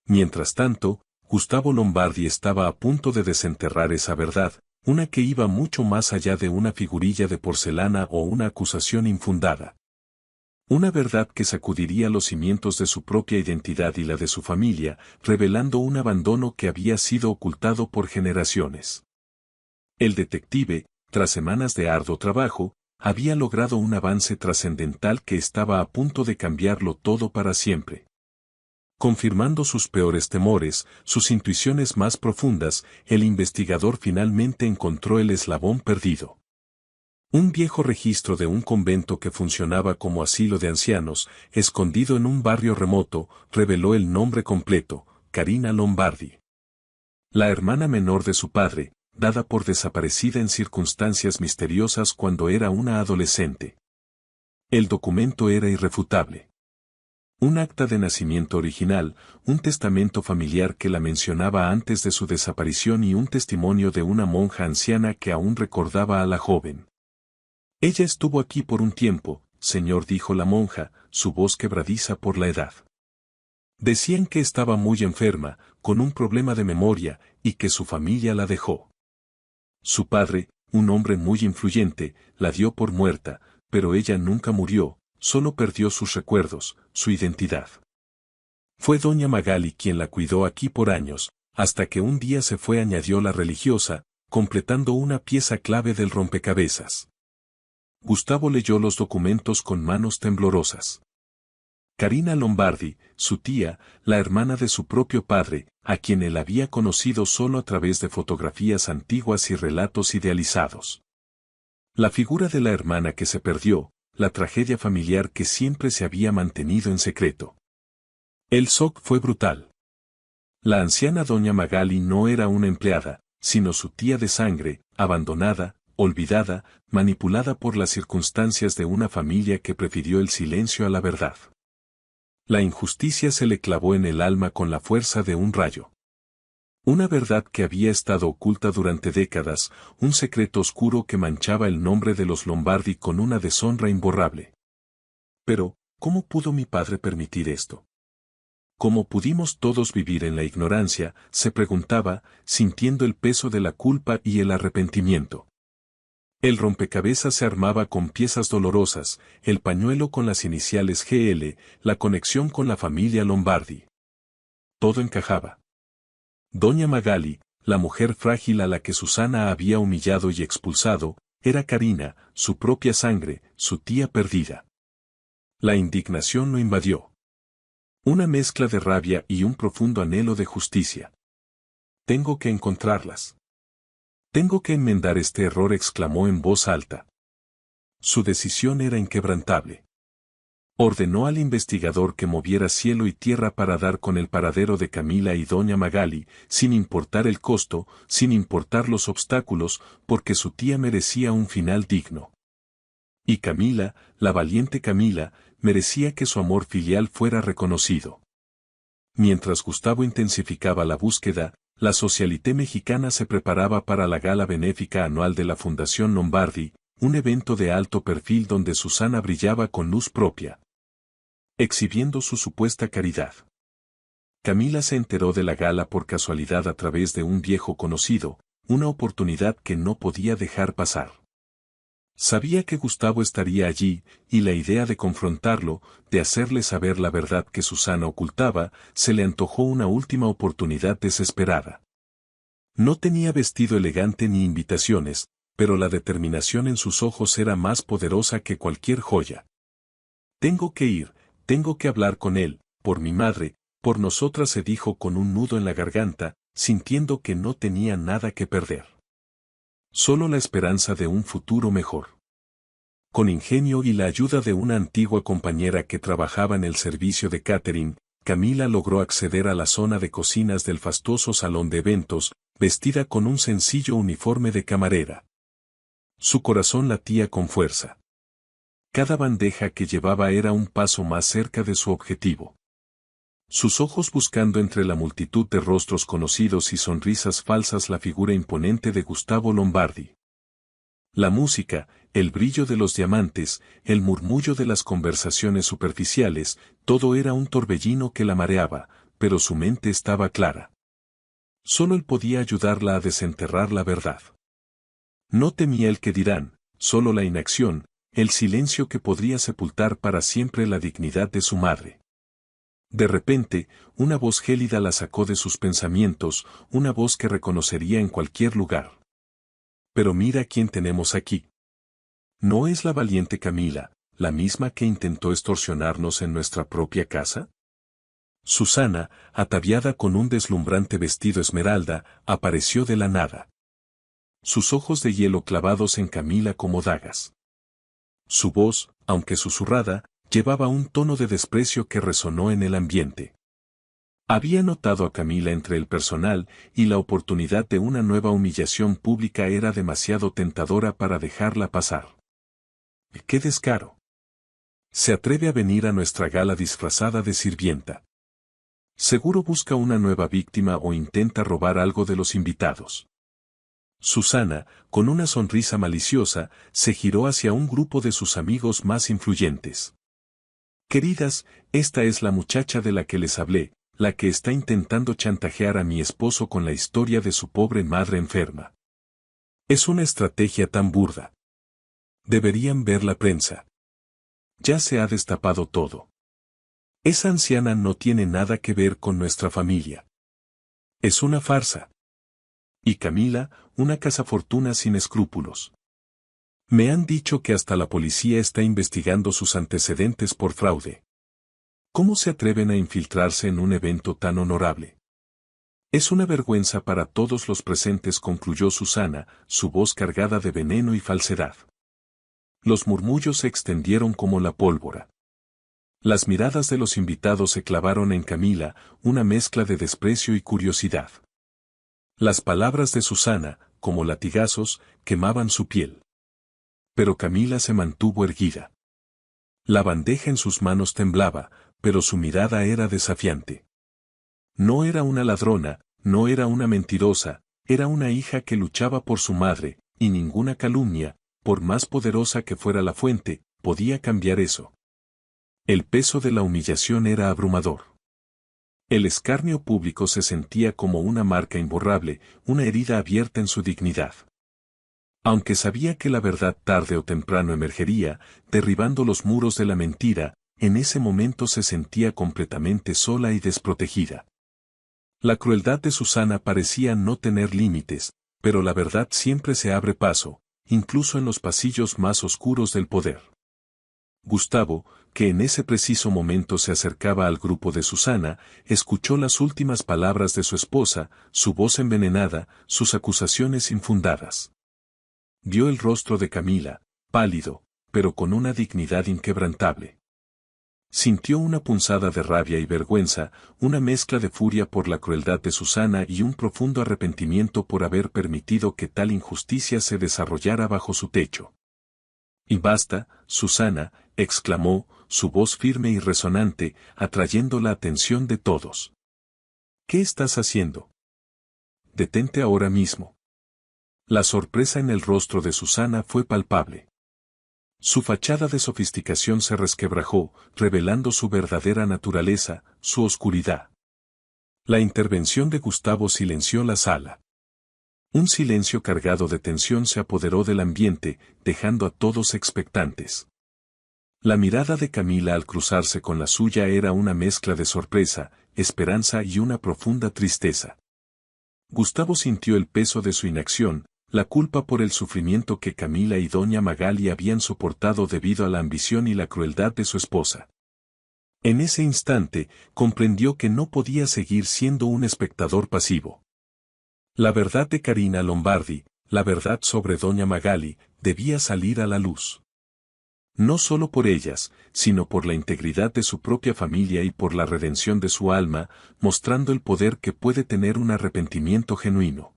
Mientras tanto, Gustavo Lombardi estaba a punto de desenterrar esa verdad, una que iba mucho más allá de una figurilla de porcelana o una acusación infundada. Una verdad que sacudiría los cimientos de su propia identidad y la de su familia, revelando un abandono que había sido ocultado por generaciones. El detective, tras semanas de arduo trabajo, había logrado un avance trascendental que estaba a punto de cambiarlo todo para siempre. Confirmando sus peores temores, sus intuiciones más profundas, el investigador finalmente encontró el eslabón perdido. Un viejo registro de un convento que funcionaba como asilo de ancianos, escondido en un barrio remoto, reveló el nombre completo: Carina Lombardi. La hermana menor de su padre, dada por desaparecida en circunstancias misteriosas cuando era una adolescente. El documento era irrefutable. Un acta de nacimiento original, un testamento familiar que la mencionaba antes de su desaparición y un testimonio de una monja anciana que aún recordaba a la joven. «Ella estuvo aquí por un tiempo, señor», dijo la monja, su voz quebradiza por la edad. «Decían que estaba muy enferma, con un problema de memoria, y que su familia la dejó. Su padre, un hombre muy influyente, la dio por muerta, pero ella nunca murió, solo perdió sus recuerdos, su identidad. Fue doña Magali quien la cuidó aquí por años, hasta que un día se fue», añadió la religiosa, completando una pieza clave del rompecabezas. Gustavo leyó los documentos con manos temblorosas. Carina Lombardi, su tía, la hermana de su propio padre, a quien él había conocido solo a través de fotografías antiguas y relatos idealizados. La figura de la hermana que se perdió, la tragedia familiar que siempre se había mantenido en secreto. El shock fue brutal. La anciana doña Magali no era una empleada, sino su tía de sangre, abandonada, olvidada, manipulada por las circunstancias de una familia que prefirió el silencio a la verdad. La injusticia se le clavó en el alma con la fuerza de un rayo. Una verdad que había estado oculta durante décadas, un secreto oscuro que manchaba el nombre de los Lombardi con una deshonra imborrable. Pero, ¿cómo pudo mi padre permitir esto? ¿Cómo pudimos todos vivir en la ignorancia?, se preguntaba, sintiendo el peso de la culpa y el arrepentimiento. El rompecabezas se armaba con piezas dolorosas, el pañuelo con las iniciales GL, la conexión con la familia Lombardi. Todo encajaba. Doña Magali, la mujer frágil a la que Susana había humillado y expulsado, era Carina, su propia sangre, su tía perdida. La indignación lo invadió. Una mezcla de rabia y un profundo anhelo de justicia. «Tengo que encontrarlas. Tengo que enmendar este error», exclamó en voz alta. Su decisión era inquebrantable. Ordenó al investigador que moviera cielo y tierra para dar con el paradero de Camila y doña Magali, sin importar el costo, sin importar los obstáculos, porque su tía merecía un final digno. Y Camila, la valiente Camila, merecía que su amor filial fuera reconocido. Mientras Gustavo intensificaba la búsqueda, la Socialité Mexicana se preparaba para la gala benéfica anual de la Fundación Lombardi, un evento de alto perfil donde Susana brillaba con luz propia, exhibiendo su supuesta caridad. Camila se enteró de la gala por casualidad a través de un viejo conocido, una oportunidad que no podía dejar pasar. Sabía que Gustavo estaría allí, y la idea de confrontarlo, de hacerle saber la verdad que Susana ocultaba, se le antojó una última oportunidad desesperada. No tenía vestido elegante ni invitaciones, pero la determinación en sus ojos era más poderosa que cualquier joya. Tengo que ir, tengo que hablar con él, por mi madre, por nosotras, se dijo con un nudo en la garganta, sintiendo que no tenía nada que perder. Solo la esperanza de un futuro mejor. Con ingenio y la ayuda de una antigua compañera que trabajaba en el servicio de catering, Camila logró acceder a la zona de cocinas del fastuoso salón de eventos, vestida con un sencillo uniforme de camarera. Su corazón latía con fuerza. Cada bandeja que llevaba era un paso más cerca de su objetivo. Sus ojos buscando entre la multitud de rostros conocidos y sonrisas falsas la figura imponente de Gustavo Lombardi. La música, el brillo de los diamantes, el murmullo de las conversaciones superficiales, todo era un torbellino que la mareaba, pero su mente estaba clara. Solo él podía ayudarla a desenterrar la verdad. No temía el que dirán, solo la inacción, el silencio que podría sepultar para siempre la dignidad de su madre. De repente, una voz gélida la sacó de sus pensamientos, una voz que reconocería en cualquier lugar. Pero mira quién tenemos aquí. ¿No es la valiente Camila, la misma que intentó extorsionarnos en nuestra propia casa? Susana, ataviada con un deslumbrante vestido esmeralda, apareció de la nada. Sus ojos de hielo clavados en Camila como dagas. Su voz, aunque susurrada, llevaba un tono de desprecio que resonó en el ambiente. Había notado a Camila entre el personal, y la oportunidad de una nueva humillación pública era demasiado tentadora para dejarla pasar. ¡Qué descaro! Se atreve a venir a nuestra gala disfrazada de sirvienta. Seguro busca una nueva víctima o intenta robar algo de los invitados. Susana, con una sonrisa maliciosa, se giró hacia un grupo de sus amigos más influyentes. Queridas, esta es la muchacha de la que les hablé, la que está intentando chantajear a mi esposo con la historia de su pobre madre enferma. Es una estrategia tan burda. Deberían ver la prensa. Ya se ha destapado todo. Esa anciana no tiene nada que ver con nuestra familia. Es una farsa. Y Camila, una cazafortuna sin escrúpulos. Me han dicho que hasta la policía está investigando sus antecedentes por fraude. ¿Cómo se atreven a infiltrarse en un evento tan honorable? Es una vergüenza para todos los presentes, concluyó Susana, su voz cargada de veneno y falsedad. Los murmullos se extendieron como la pólvora. Las miradas de los invitados se clavaron en Camila, una mezcla de desprecio y curiosidad. Las palabras de Susana, como latigazos, quemaban su piel. Pero Camila se mantuvo erguida. La bandeja en sus manos temblaba, pero su mirada era desafiante. No era una ladrona, no era una mentirosa, era una hija que luchaba por su madre, y ninguna calumnia, por más poderosa que fuera la fuente, podía cambiar eso. El peso de la humillación era abrumador. El escarnio público se sentía como una marca imborrable, una herida abierta en su dignidad. Aunque sabía que la verdad tarde o temprano emergería, derribando los muros de la mentira, en ese momento se sentía completamente sola y desprotegida. La crueldad de Susana parecía no tener límites, pero la verdad siempre se abre paso, incluso en los pasillos más oscuros del poder. Gustavo, que en ese preciso momento se acercaba al grupo de Susana, escuchó las últimas palabras de su esposa, su voz envenenada, sus acusaciones infundadas. Vio el rostro de Camila, pálido, pero con una dignidad inquebrantable. Sintió una punzada de rabia y vergüenza, una mezcla de furia por la crueldad de Susana y un profundo arrepentimiento por haber permitido que tal injusticia se desarrollara bajo su techo. «Y basta, Susana», exclamó, su voz firme y resonante, atrayendo la atención de todos. «¿Qué estás haciendo? Detente ahora mismo». La sorpresa en el rostro de Susana fue palpable. Su fachada de sofisticación se resquebrajó, revelando su verdadera naturaleza, su oscuridad. La intervención de Gustavo silenció la sala. Un silencio cargado de tensión se apoderó del ambiente, dejando a todos expectantes. La mirada de Camila al cruzarse con la suya era una mezcla de sorpresa, esperanza y una profunda tristeza. Gustavo sintió el peso de su inacción, la culpa por el sufrimiento que Camila y doña Magali habían soportado debido a la ambición y la crueldad de su esposa. En ese instante, comprendió que no podía seguir siendo un espectador pasivo. La verdad de Karina Lombardi, la verdad sobre doña Magali, debía salir a la luz. No solo por ellas, sino por la integridad de su propia familia y por la redención de su alma, mostrando el poder que puede tener un arrepentimiento genuino.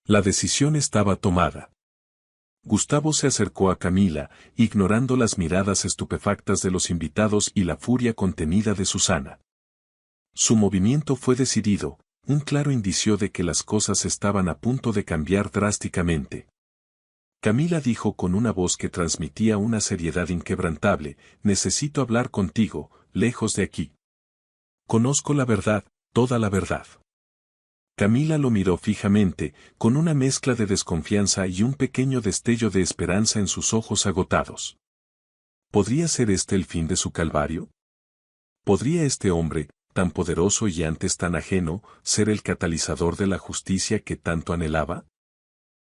La decisión estaba tomada. Gustavo se acercó a Camila, ignorando las miradas estupefactas de los invitados y la furia contenida de Susana. Su movimiento fue decidido, un claro indicio de que las cosas estaban a punto de cambiar drásticamente. Camila dijo con una voz que transmitía una seriedad inquebrantable: necesito hablar contigo, lejos de aquí. Conozco la verdad, toda la verdad. Camila lo miró fijamente, con una mezcla de desconfianza y un pequeño destello de esperanza en sus ojos agotados. ¿Podría ser este el fin de su calvario? ¿Podría este hombre, tan poderoso y antes tan ajeno, ser el catalizador de la justicia que tanto anhelaba?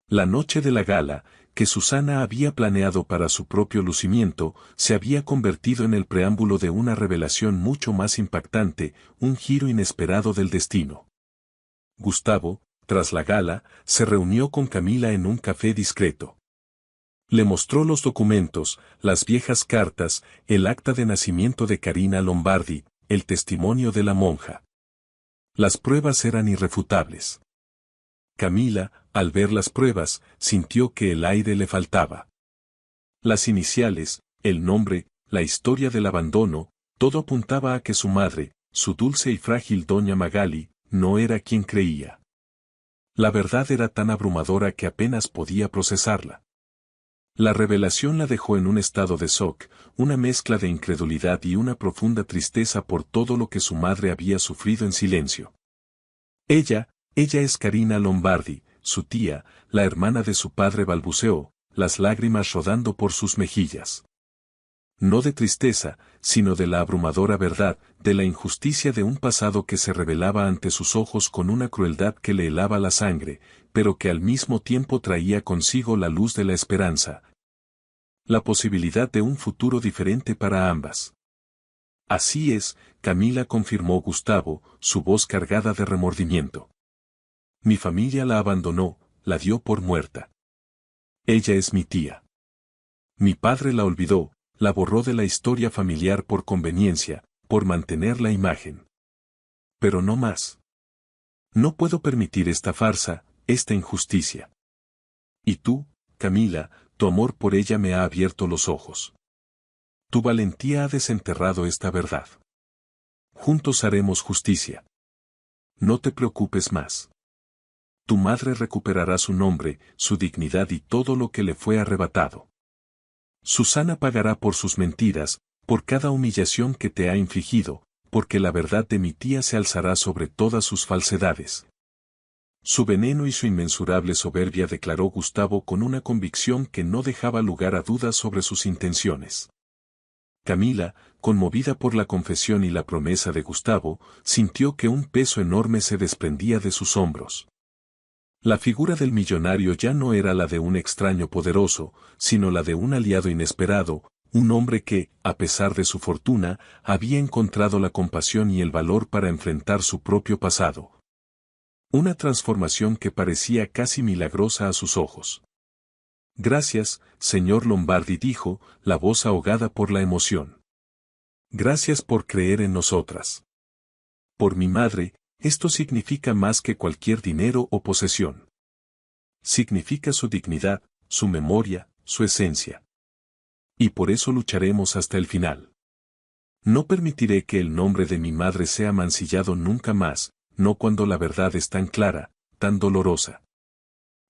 La noche de la gala, que Susana había planeado para su propio lucimiento, se había convertido en el preámbulo de una revelación mucho más impactante, un giro inesperado del destino. Gustavo, tras la gala, se reunió con Camila en un café discreto. Le mostró los documentos, las viejas cartas, el acta de nacimiento de Karina Lombardi, el testimonio de la monja. Las pruebas eran irrefutables. Camila, al ver las pruebas, sintió que el aire le faltaba. Las iniciales, el nombre, la historia del abandono, todo apuntaba a que su madre, su dulce y frágil doña Magali, no era quien creía. La verdad era tan abrumadora que apenas podía procesarla. La revelación la dejó en un estado de shock, una mezcla de incredulidad y una profunda tristeza por todo lo que su madre había sufrido en silencio. Ella es Karina Lombardi, su tía, la hermana de su padre, balbuceó, las lágrimas rodando por sus mejillas. No de tristeza, sino de la abrumadora verdad, de la injusticia de un pasado que se revelaba ante sus ojos con una crueldad que le helaba la sangre, pero que al mismo tiempo traía consigo la luz de la esperanza. La posibilidad de un futuro diferente para ambas. Así es, Camila, confirmó Gustavo, su voz cargada de remordimiento. Mi familia la abandonó, la dio por muerta. Ella es mi tía. Mi padre la olvidó, la borró de la historia familiar por conveniencia, por mantener la imagen. Pero no más. No puedo permitir esta farsa, esta injusticia. Y tú, Camila, tu amor por ella me ha abierto los ojos. Tu valentía ha desenterrado esta verdad. Juntos haremos justicia. No te preocupes más. Tu madre recuperará su nombre, su dignidad y todo lo que le fue arrebatado. Susana pagará por sus mentiras, por cada humillación que te ha infligido, porque la verdad de mi tía se alzará sobre todas sus falsedades. Su veneno y su inmensurable soberbia, declaró Gustavo con una convicción que no dejaba lugar a dudas sobre sus intenciones. Camila, conmovida por la confesión y la promesa de Gustavo, sintió que un peso enorme se desprendía de sus hombros. La figura del millonario ya no era la de un extraño poderoso, sino la de un aliado inesperado, un hombre que, a pesar de su fortuna, había encontrado la compasión y el valor para enfrentar su propio pasado. Una transformación que parecía casi milagrosa a sus ojos. Gracias, señor Lombardi, dijo, la voz ahogada por la emoción. Gracias por creer en nosotras. Por mi madre, esto significa más que cualquier dinero o posesión. Significa su dignidad, su memoria, su esencia. Y por eso lucharemos hasta el final. No permitiré que el nombre de mi madre sea mancillado nunca más, no cuando la verdad es tan clara, tan dolorosa.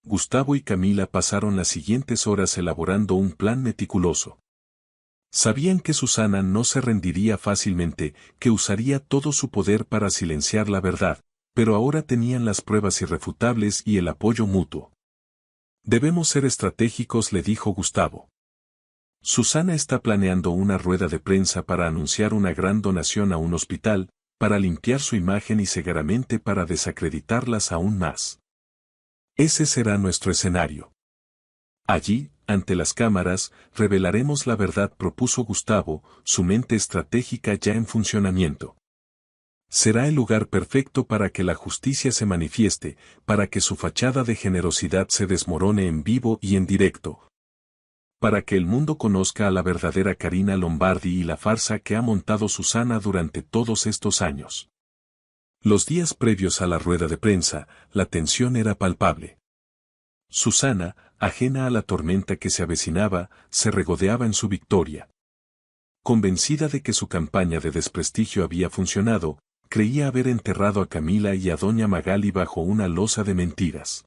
Gustavo y Camila pasaron las siguientes horas elaborando un plan meticuloso. Sabían que Susana no se rendiría fácilmente, que usaría todo su poder para silenciar la verdad, pero ahora tenían las pruebas irrefutables y el apoyo mutuo. Debemos ser estratégicos, le dijo Gustavo. Susana está planeando una rueda de prensa para anunciar una gran donación a un hospital, para limpiar su imagen y seguramente para desacreditarlas aún más. Ese será nuestro escenario. Allí, ante las cámaras, revelaremos la verdad, propuso Gustavo, su mente estratégica ya en funcionamiento. Será el lugar perfecto para que la justicia se manifieste, para que su fachada de generosidad se desmorone en vivo y en directo. Para que el mundo conozca a la verdadera Karina Lombardi y la farsa que ha montado Susana durante todos estos años. Los días previos a la rueda de prensa, la tensión era palpable. Susana, ajena a la tormenta que se avecinaba, se regodeaba en su victoria. Convencida de que su campaña de desprestigio había funcionado, creía haber enterrado a Camila y a doña Magali bajo una losa de mentiras.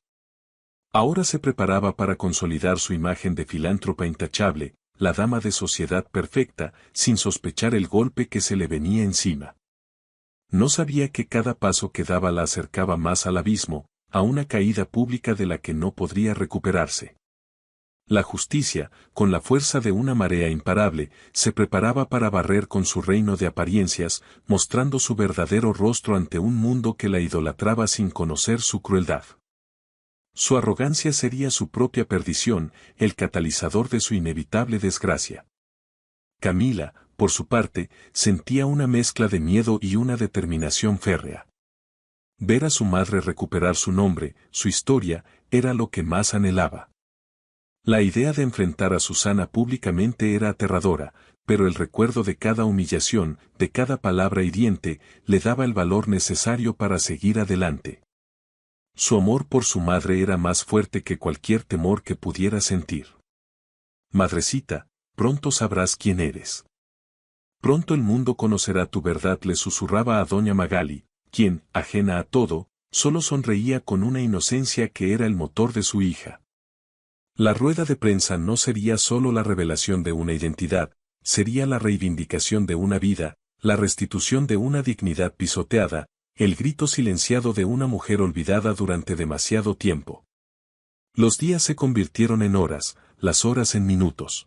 Ahora se preparaba para consolidar su imagen de filántropa intachable, la dama de sociedad perfecta, sin sospechar el golpe que se le venía encima. No sabía que cada paso que daba la acercaba más al abismo, a una caída pública de la que no podría recuperarse. La justicia, con la fuerza de una marea imparable, se preparaba para barrer con su reino de apariencias, mostrando su verdadero rostro ante un mundo que la idolatraba sin conocer su crueldad. Su arrogancia sería su propia perdición, el catalizador de su inevitable desgracia. Camila, por su parte, sentía una mezcla de miedo y una determinación férrea. Ver a su madre recuperar su nombre, su historia, era lo que más anhelaba. La idea de enfrentar a Susana públicamente era aterradora, pero el recuerdo de cada humillación, de cada palabra hiriente, le daba el valor necesario para seguir adelante. Su amor por su madre era más fuerte que cualquier temor que pudiera sentir. Madrecita, pronto sabrás quién eres. Pronto el mundo conocerá tu verdad, le susurraba a doña Magali, quien, ajena a todo, solo sonreía con una inocencia que era el motor de su hija. La rueda de prensa no sería solo la revelación de una identidad, sería la reivindicación de una vida, la restitución de una dignidad pisoteada, el grito silenciado de una mujer olvidada durante demasiado tiempo. Los días se convirtieron en horas, las horas en minutos.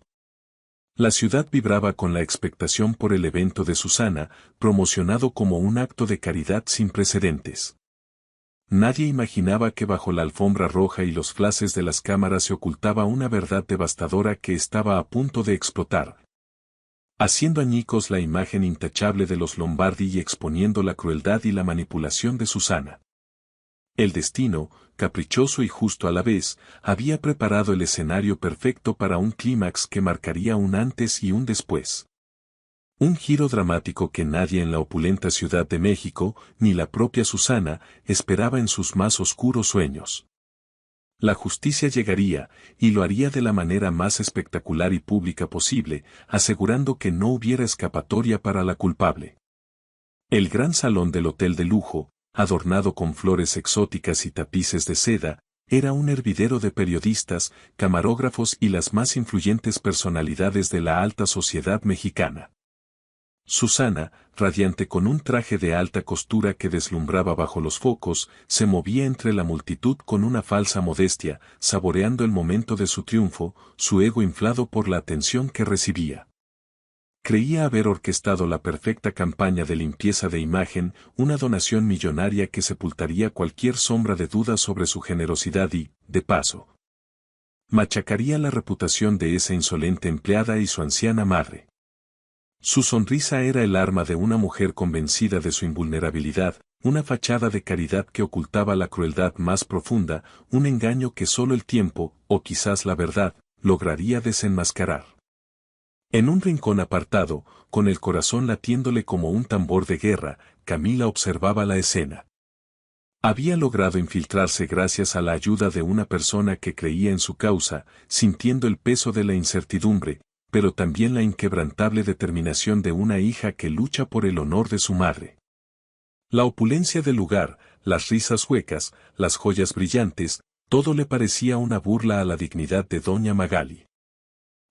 La ciudad vibraba con la expectación por el evento de Susana, promocionado como un acto de caridad sin precedentes. Nadie imaginaba que bajo la alfombra roja y los flashes de las cámaras se ocultaba una verdad devastadora que estaba a punto de explotar, haciendo añicos la imagen intachable de los Lombardi y exponiendo la crueldad y la manipulación de Susana. El destino, caprichoso y justo a la vez, había preparado el escenario perfecto para un clímax que marcaría un antes y un después. Un giro dramático que nadie en la opulenta Ciudad de México, ni la propia Susana, esperaba en sus más oscuros sueños. La justicia llegaría, y lo haría de la manera más espectacular y pública posible, asegurando que no hubiera escapatoria para la culpable. El gran salón del hotel de lujo, adornado con flores exóticas y tapices de seda, era un hervidero de periodistas, camarógrafos y las más influyentes personalidades de la alta sociedad mexicana. Susana, radiante con un traje de alta costura que deslumbraba bajo los focos, se movía entre la multitud con una falsa modestia, saboreando el momento de su triunfo, su ego inflado por la atención que recibía. Creía haber orquestado la perfecta campaña de limpieza de imagen, una donación millonaria que sepultaría cualquier sombra de duda sobre su generosidad y, de paso, machacaría la reputación de esa insolente empleada y su anciana madre. Su sonrisa era el arma de una mujer convencida de su invulnerabilidad, una fachada de caridad que ocultaba la crueldad más profunda, un engaño que solo el tiempo, o quizás la verdad, lograría desenmascarar. En un rincón apartado, con el corazón latiéndole como un tambor de guerra, Camila observaba la escena. Había logrado infiltrarse gracias a la ayuda de una persona que creía en su causa, sintiendo el peso de la incertidumbre, pero también la inquebrantable determinación de una hija que lucha por el honor de su madre. La opulencia del lugar, las risas huecas, las joyas brillantes, todo le parecía una burla a la dignidad de doña Magali.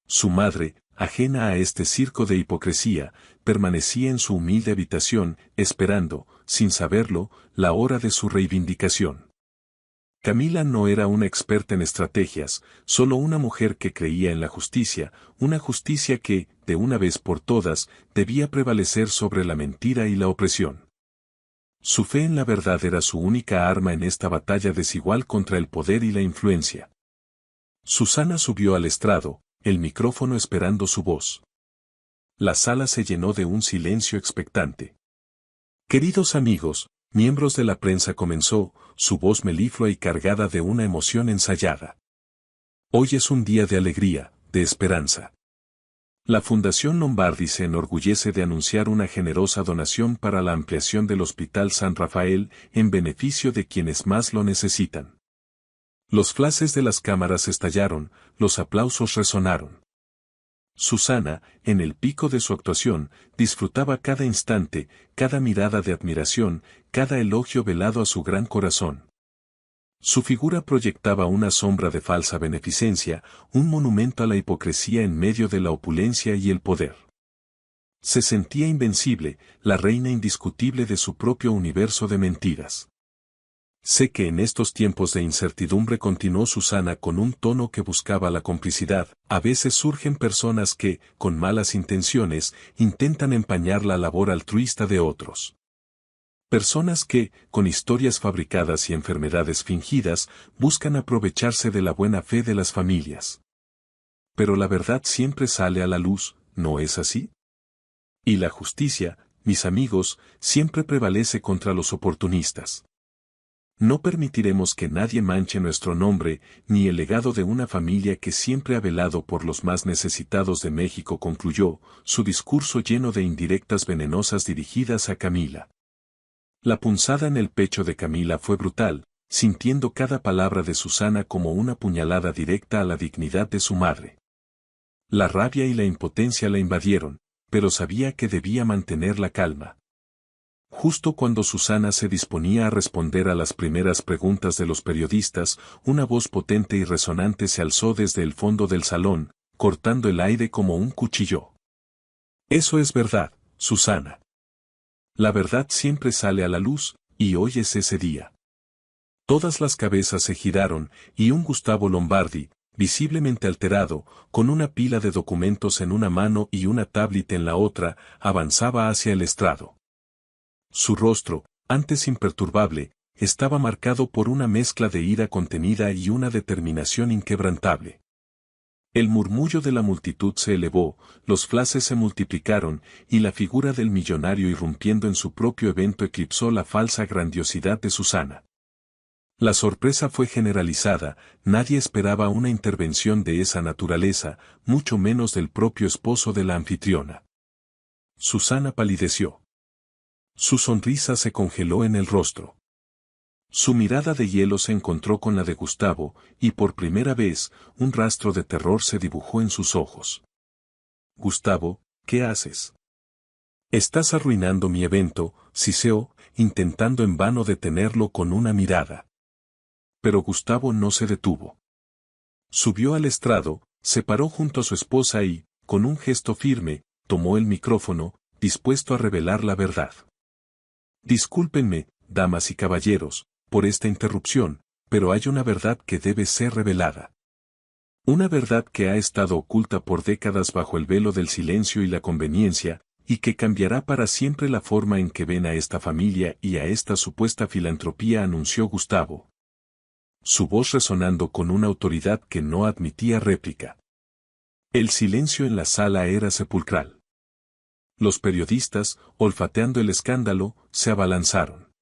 Su madre, ajena a este circo de hipocresía, permanecía en su humilde habitación, esperando, sin saberlo, la hora de su reivindicación. Camila no era una experta en estrategias, solo una mujer que creía en la justicia, una justicia que, de una vez por todas, debía prevalecer sobre la mentira y la opresión. Su fe en la verdad era su única arma en esta batalla desigual contra el poder y la influencia. Susana subió al estrado, el micrófono esperando su voz. La sala se llenó de un silencio expectante. Queridos amigos, miembros de la prensa, comenzó, su voz meliflua y cargada de una emoción ensayada. Hoy es un día de alegría, de esperanza. La Fundación Lombardi se enorgullece de anunciar una generosa donación para la ampliación del Hospital San Rafael en beneficio de quienes más lo necesitan. Los flashes de las cámaras estallaron, los aplausos resonaron. Susana, en el pico de su actuación, disfrutaba cada instante, cada mirada de admiración, cada elogio velado a su gran corazón. Su figura proyectaba una sombra de falsa beneficencia, un monumento a la hipocresía en medio de la opulencia y el poder. Se sentía invencible, la reina indiscutible de su propio universo de mentiras. Sé que en estos tiempos de incertidumbre, continuó Susana con un tono que buscaba la complicidad, a veces surgen personas que, con malas intenciones, intentan empañar la labor altruista de otros. Personas que, con historias fabricadas y enfermedades fingidas, buscan aprovecharse de la buena fe de las familias. Pero la verdad siempre sale a la luz, ¿no es así? Y la justicia, mis amigos, siempre prevalece contra los oportunistas. No permitiremos que nadie manche nuestro nombre, ni el legado de una familia que siempre ha velado por los más necesitados de México, concluyó, su discurso lleno de indirectas venenosas dirigidas a Camila. La punzada en el pecho de Camila fue brutal, sintiendo cada palabra de Susana como una puñalada directa a la dignidad de su madre. La rabia y la impotencia la invadieron, pero sabía que debía mantener la calma. Justo cuando Susana se disponía a responder a las primeras preguntas de los periodistas, una voz potente y resonante se alzó desde el fondo del salón, cortando el aire como un cuchillo. Eso es verdad, Susana. La verdad siempre sale a la luz, y hoy es ese día. Todas las cabezas se giraron, y un Gustavo Lombardi, visiblemente alterado, con una pila de documentos en una mano y una tablet en la otra, avanzaba hacia el estrado. Su rostro, antes imperturbable, estaba marcado por una mezcla de ira contenida y una determinación inquebrantable. El murmullo de la multitud se elevó, los flashes se multiplicaron, y la figura del millonario irrumpiendo en su propio evento eclipsó la falsa grandiosidad de Susana. La sorpresa fue generalizada, nadie esperaba una intervención de esa naturaleza, mucho menos del propio esposo de la anfitriona. Susana palideció. Su sonrisa se congeló en el rostro. Su mirada de hielo se encontró con la de Gustavo, y por primera vez, un rastro de terror se dibujó en sus ojos. Gustavo, ¿qué haces? Estás arruinando mi evento, siseó, intentando en vano detenerlo con una mirada. Pero Gustavo no se detuvo. Subió al estrado, se paró junto a su esposa y, con un gesto firme, tomó el micrófono, dispuesto a revelar la verdad. Discúlpenme, damas y caballeros, por esta interrupción, pero hay una verdad que debe ser revelada. Una verdad que ha estado oculta por décadas bajo el velo del silencio y la conveniencia, y que cambiará para siempre la forma en que ven a esta familia y a esta supuesta filantropía, anunció Gustavo. Su voz resonando con una autoridad que no admitía réplica. El silencio en la sala era sepulcral. Los periodistas, olfateando el escándalo, se abalanzaron.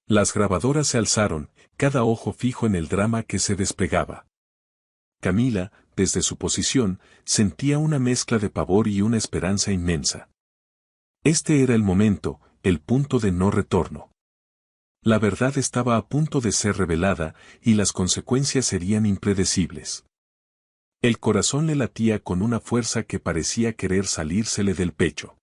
Las grabadoras se alzaron, cada ojo fijo en el drama que se desplegaba. Camila, desde su posición, sentía una mezcla de pavor y una esperanza inmensa. Este era el momento, el punto de no retorno. La verdad estaba a punto de ser revelada, y las consecuencias serían impredecibles. El corazón le latía con una fuerza que parecía querer salírsele del pecho.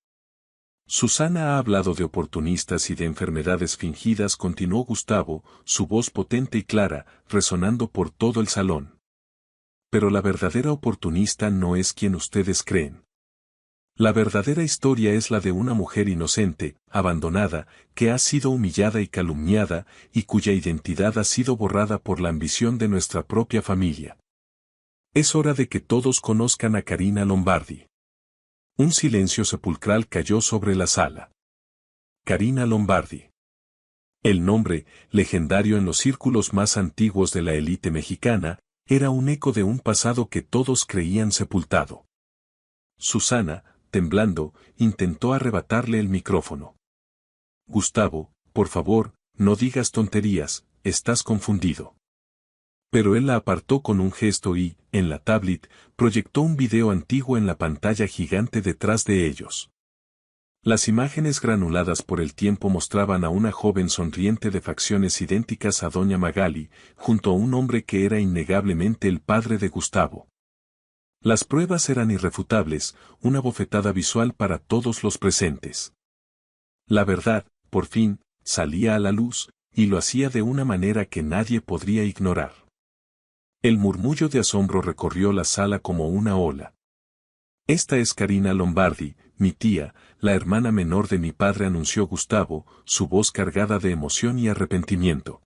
Susana ha hablado de oportunistas y de enfermedades fingidas, continuó Gustavo, su voz potente y clara, resonando por todo el salón. pero la verdadera oportunista no es quien ustedes creen. La verdadera historia es la de una mujer inocente, abandonada, que ha sido humillada y calumniada, y cuya identidad ha sido borrada por la ambición de nuestra propia familia. Es hora de que todos conozcan a Karina Lombardi. Un silencio sepulcral cayó sobre la sala. Karina Lombardi. El nombre, legendario en los círculos más antiguos de la élite mexicana, era un eco de un pasado que todos creían sepultado. Susana, temblando, intentó arrebatarle el micrófono. Gustavo, por favor, no digas tonterías, estás confundido. Pero él la apartó con un gesto y, en la tablet, proyectó un video antiguo en la pantalla gigante detrás de ellos. Las imágenes granuladas por el tiempo mostraban a una joven sonriente de facciones idénticas a Doña Magali, junto a un hombre que era innegablemente el padre de Gustavo. Las pruebas eran irrefutables, una bofetada visual para todos los presentes. La verdad, por fin, salía a la luz, y lo hacía de una manera que nadie podría ignorar. El murmullo de asombro recorrió la sala como una ola. Esta es Karina Lombardi, mi tía, la hermana menor de mi padre, anunció Gustavo, su voz cargada de emoción y arrepentimiento.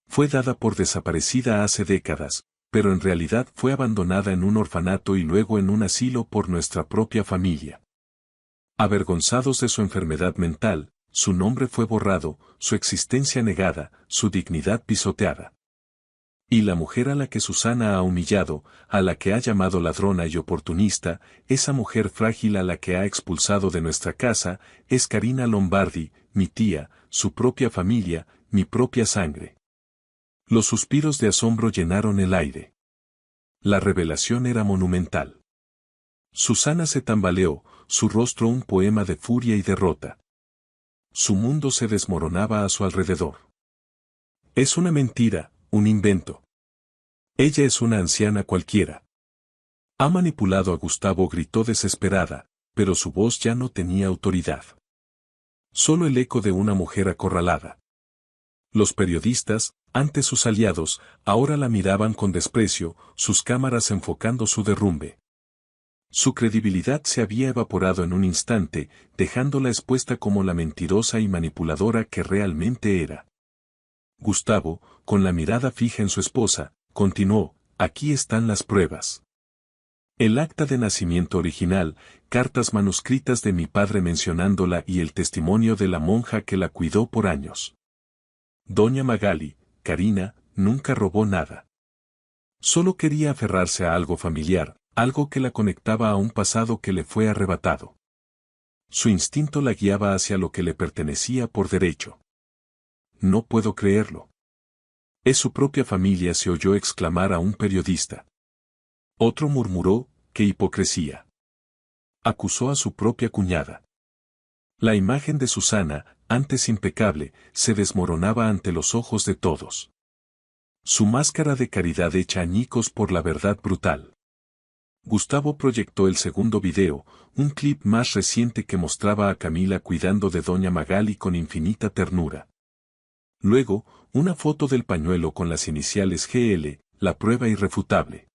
Fue dada por desaparecida hace décadas, pero en realidad fue abandonada en un orfanato y luego en un asilo por nuestra propia familia. Avergonzados de su enfermedad mental, su nombre fue borrado, su existencia negada, su dignidad pisoteada. Y la mujer a la que Susana ha humillado, a la que ha llamado ladrona y oportunista, esa mujer frágil a la que ha expulsado de nuestra casa, es Karina Lombardi, mi tía, su propia familia, mi propia sangre. Los suspiros de asombro llenaron el aire. La revelación era monumental. Susana se tambaleó, su rostro un poema de furia y derrota. Su mundo se desmoronaba a su alrededor. Es una mentira, un invento. Ella es una anciana cualquiera. Ha manipulado a Gustavo, gritó desesperada, pero su voz ya no tenía autoridad. Solo el eco de una mujer acorralada. Los periodistas, antes sus aliados, ahora la miraban con desprecio, sus cámaras enfocando su derrumbe. Su credibilidad se había evaporado en un instante, dejándola expuesta como la mentirosa y manipuladora que realmente era. Gustavo, con la mirada fija en su esposa, continuó, aquí están las pruebas. El acta de nacimiento original, cartas manuscritas de mi padre mencionándola y el testimonio de la monja que la cuidó por años. Doña Magali, Karina, nunca robó nada. Solo quería aferrarse a algo familiar, algo que la conectaba a un pasado que le fue arrebatado. Su instinto la guiaba hacia lo que le pertenecía por derecho. No puedo creerlo. Es su propia familia, se oyó exclamar a un periodista. Otro murmuró, ¡qué hipocresía! Acusó a su propia cuñada. La imagen de Susana, antes impecable, se desmoronaba ante los ojos de todos. Su máscara de caridad hecha añicos por la verdad brutal. Gustavo proyectó el segundo video, un clip más reciente que mostraba a Camila cuidando de Doña Magali con infinita ternura. Luego, una foto del pañuelo con las iniciales GL, la prueba irrefutable.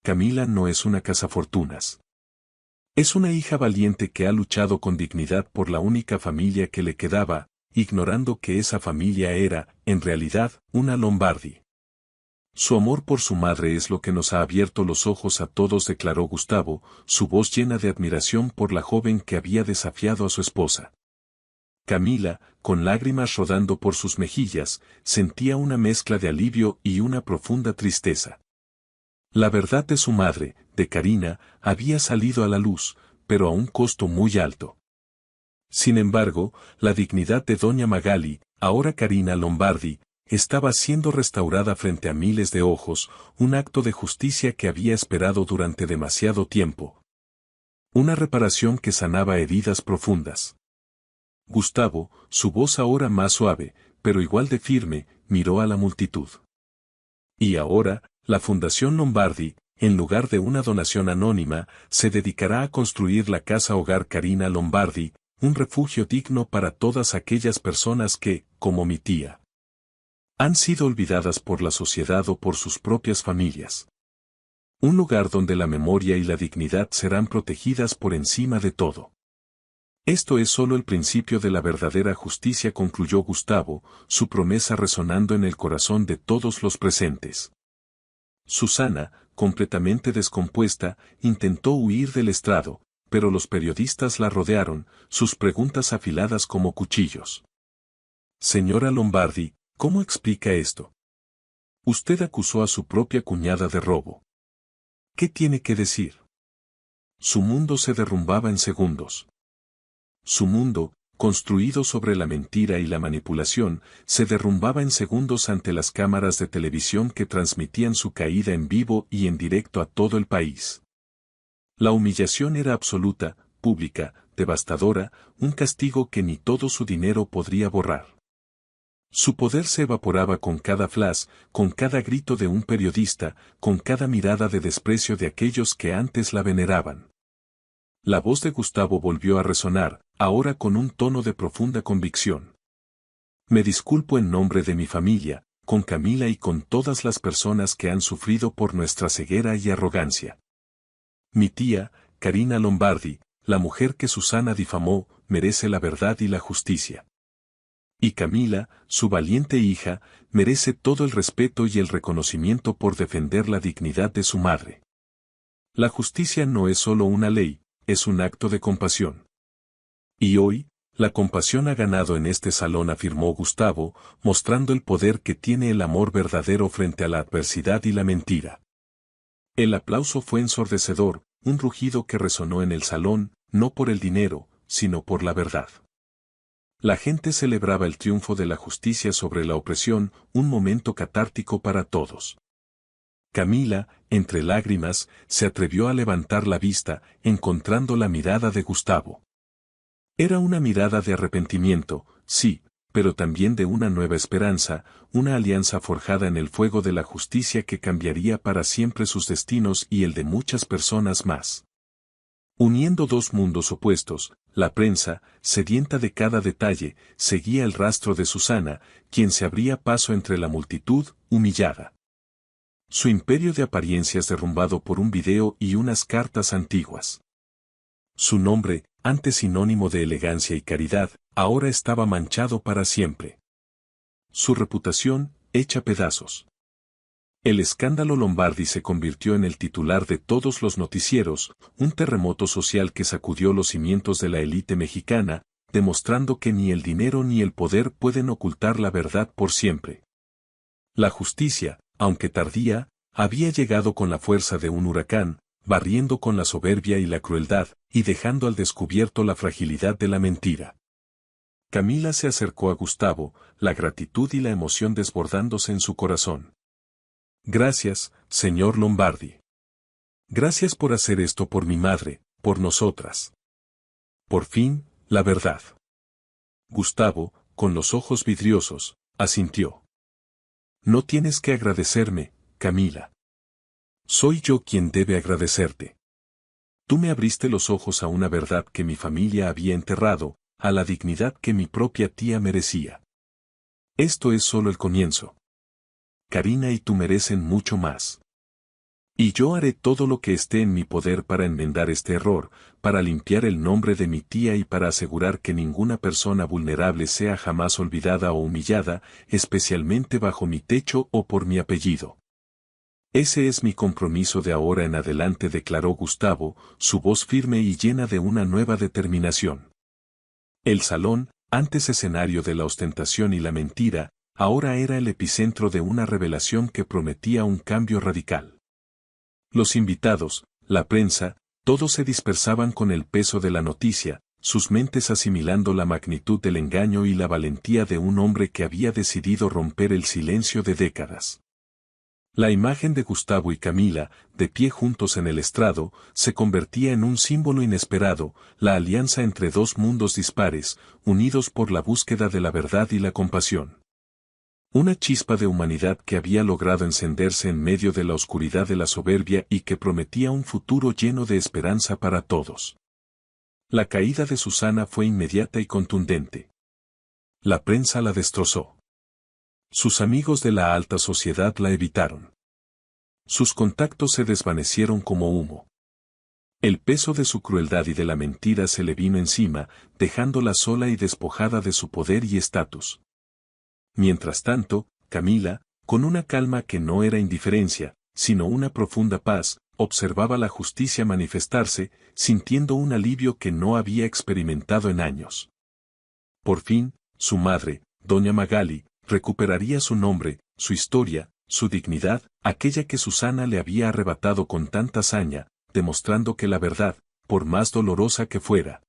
Camila no es una cazafortunas. Es una hija valiente que ha luchado con dignidad por la única familia que le quedaba, ignorando que esa familia era, en realidad, una Lombardi. Su amor por su madre es lo que nos ha abierto los ojos a todos, declaró Gustavo, su voz llena de admiración por la joven que había desafiado a su esposa. Camila, con lágrimas rodando por sus mejillas, sentía una mezcla de alivio y una profunda tristeza. La verdad de su madre, de Karina, había salido a la luz, pero a un costo muy alto. Sin embargo, la dignidad de Doña Magali, ahora Karina Lombardi, estaba siendo restaurada frente a miles de ojos, un acto de justicia que había esperado durante demasiado tiempo. Una reparación que sanaba heridas profundas. Gustavo, su voz ahora más suave, pero igual de firme, miró a la multitud. Y ahora, la Fundación Lombardi, en lugar de una donación anónima, se dedicará a construir la Casa Hogar Karina Lombardi, un refugio digno para todas aquellas personas que, como mi tía, han sido olvidadas por la sociedad o por sus propias familias. Un lugar donde la memoria y la dignidad serán protegidas por encima de todo. Esto es solo el principio de la verdadera justicia, concluyó Gustavo, su promesa resonando en el corazón de todos los presentes. Susana, completamente descompuesta, intentó huir del estrado, pero los periodistas la rodearon, sus preguntas afiladas como cuchillos. Señora Lombardi, ¿cómo explica esto? Usted acusó a su propia cuñada de robo. ¿Qué tiene que decir? Su mundo se derrumbaba en segundos. Su mundo, construido sobre la mentira y la manipulación, se derrumbaba en segundos ante las cámaras de televisión que transmitían su caída en vivo y en directo a todo el país. La humillación era absoluta, pública, devastadora, un castigo que ni todo su dinero podría borrar. Su poder se evaporaba con cada flash, con cada grito de un periodista, con cada mirada de desprecio de aquellos que antes la veneraban. La voz de Gustavo volvió a resonar, ahora con un tono de profunda convicción. Me disculpo en nombre de mi familia, con Camila y con todas las personas que han sufrido por nuestra ceguera y arrogancia. Mi tía, Karina Lombardi, la mujer que Susana difamó, merece la verdad y la justicia. Y Camila, su valiente hija, merece todo el respeto y el reconocimiento por defender la dignidad de su madre. La justicia no es solo una ley, es un acto de compasión. Y hoy, la compasión ha ganado en este salón, afirmó Gustavo, mostrando el poder que tiene el amor verdadero frente a la adversidad y la mentira. El aplauso fue ensordecedor, un rugido que resonó en el salón, no por el dinero, sino por la verdad. La gente celebraba el triunfo de la justicia sobre la opresión, un momento catártico para todos. Camila, entre lágrimas, se atrevió a levantar la vista, encontrando la mirada de Gustavo. Era una mirada de arrepentimiento, sí, pero también de una nueva esperanza, una alianza forjada en el fuego de la justicia que cambiaría para siempre sus destinos y el de muchas personas más. Uniendo dos mundos opuestos, la prensa, sedienta de cada detalle, seguía el rastro de Susana, quien se abría paso entre la multitud, humillada. Su imperio de apariencias derrumbado por un video y unas cartas antiguas. Su nombre, antes sinónimo de elegancia y caridad, ahora estaba manchado para siempre. Su reputación, hecha pedazos. El escándalo Lombardi se convirtió en el titular de todos los noticieros, un terremoto social que sacudió los cimientos de la élite mexicana, demostrando que ni el dinero ni el poder pueden ocultar la verdad por siempre. La justicia, aunque tardía, había llegado con la fuerza de un huracán, barriendo con la soberbia y la crueldad, y dejando al descubierto la fragilidad de la mentira. Camila se acercó a Gustavo, la gratitud y la emoción desbordándose en su corazón. Gracias, señor Lombardi. Gracias por hacer esto por mi madre, por nosotras. Por fin, la verdad. Gustavo, con los ojos vidriosos, asintió. No tienes que agradecerme, Camila. Soy yo quien debe agradecerte. Tú me abriste los ojos a una verdad que mi familia había enterrado, a la dignidad que mi propia tía merecía. Esto es solo el comienzo. Karina y tú merecen mucho más. Y yo haré todo lo que esté en mi poder para enmendar este error, para limpiar el nombre de mi tía y para asegurar que ninguna persona vulnerable sea jamás olvidada o humillada, especialmente bajo mi techo o por mi apellido. Ese es mi compromiso de ahora en adelante, declaró Gustavo, su voz firme y llena de una nueva determinación. El salón, antes escenario de la ostentación y la mentira, ahora era el epicentro de una revelación que prometía un cambio radical. Los invitados, la prensa, todos se dispersaban con el peso de la noticia, sus mentes asimilando la magnitud del engaño y la valentía de un hombre que había decidido romper el silencio de décadas. La imagen de Gustavo y Camila, de pie juntos en el estrado, se convertía en un símbolo inesperado, la alianza entre dos mundos dispares, unidos por la búsqueda de la verdad y la compasión. Una chispa de humanidad que había logrado encenderse en medio de la oscuridad de la soberbia y que prometía un futuro lleno de esperanza para todos. La caída de Susana fue inmediata y contundente. La prensa la destrozó. Sus amigos de la alta sociedad la evitaron. Sus contactos se desvanecieron como humo. El peso de su crueldad y de la mentira se le vino encima, dejándola sola y despojada de su poder y estatus. Mientras tanto, Camila, con una calma que no era indiferencia, sino una profunda paz, observaba la justicia manifestarse, sintiendo un alivio que no había experimentado en años. Por fin, su madre, doña Magali, recuperaría su nombre, su historia, su dignidad, aquella que Susana le había arrebatado con tanta hazaña, demostrando que la verdad, por más dolorosa que fuera,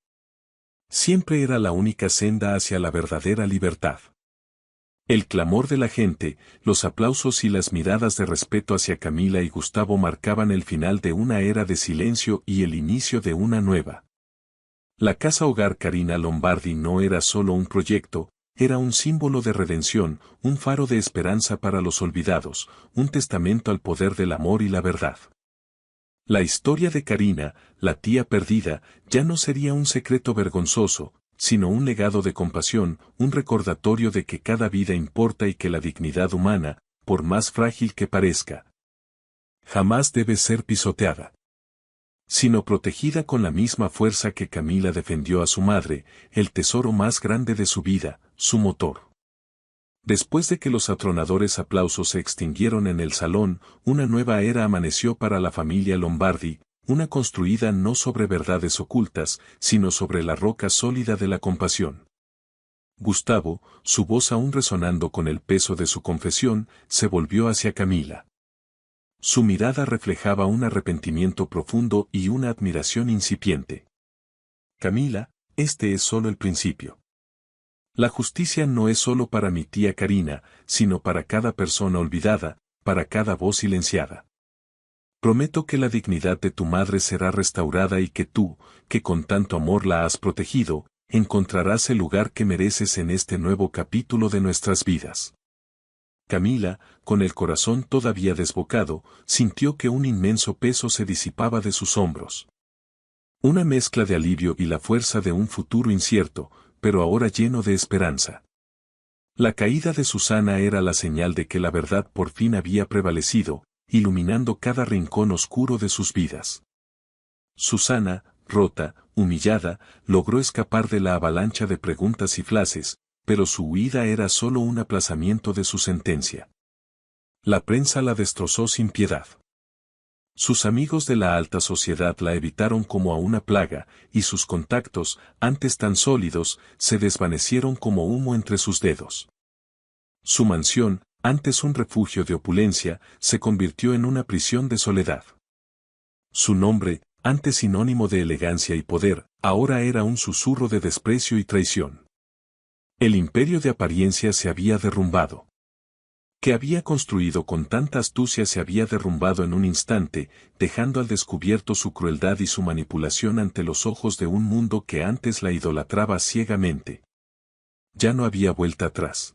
siempre era la única senda hacia la verdadera libertad. El clamor de la gente, los aplausos y las miradas de respeto hacia Camila y Gustavo marcaban el final de una era de silencio y el inicio de una nueva. La casa hogar Carina Lombardi no era solo un proyecto, era un símbolo de redención, un faro de esperanza para los olvidados, un testamento al poder del amor y la verdad. La historia de Carina, la tía perdida, ya no sería un secreto vergonzoso, sino un legado de compasión, un recordatorio de que cada vida importa y que la dignidad humana, por más frágil que parezca, jamás debe ser pisoteada, sino protegida con la misma fuerza que Camila defendió a su madre, el tesoro más grande de su vida, su motor. Después de que los atronadores aplausos se extinguieron en el salón, una nueva era amaneció para la familia Lombardi, una construida no sobre verdades ocultas, sino sobre la roca sólida de la compasión. Gustavo, su voz aún resonando con el peso de su confesión, se volvió hacia Camila. Su mirada reflejaba un arrepentimiento profundo y una admiración incipiente. Camila, este es solo el principio. La justicia no es solo para mi tía Carina, sino para cada persona olvidada, para cada voz silenciada. Prometo que la dignidad de tu madre será restaurada y que tú, que con tanto amor la has protegido, encontrarás el lugar que mereces en este nuevo capítulo de nuestras vidas. Camila, con el corazón todavía desbocado, sintió que un inmenso peso se disipaba de sus hombros. Una mezcla de alivio y la fuerza de un futuro incierto, pero ahora lleno de esperanza. La caída de Susana era la señal de que la verdad por fin había prevalecido, iluminando cada rincón oscuro de sus vidas. Susana, rota, humillada, logró escapar de la avalancha de preguntas y frases, pero su huida era solo un aplazamiento de su sentencia. La prensa la destrozó sin piedad. Sus amigos de la alta sociedad la evitaron como a una plaga, y sus contactos, antes tan sólidos, se desvanecieron como humo entre sus dedos. Su mansión, antes un refugio de opulencia, se convirtió en una prisión de soledad. Su nombre, antes sinónimo de elegancia y poder, ahora era un susurro de desprecio y traición. El imperio de apariencia se había derrumbado. Que había construido con tanta astucia se había derrumbado en un instante, dejando al descubierto su crueldad y su manipulación ante los ojos de un mundo que antes la idolatraba ciegamente. Ya no había vuelta atrás.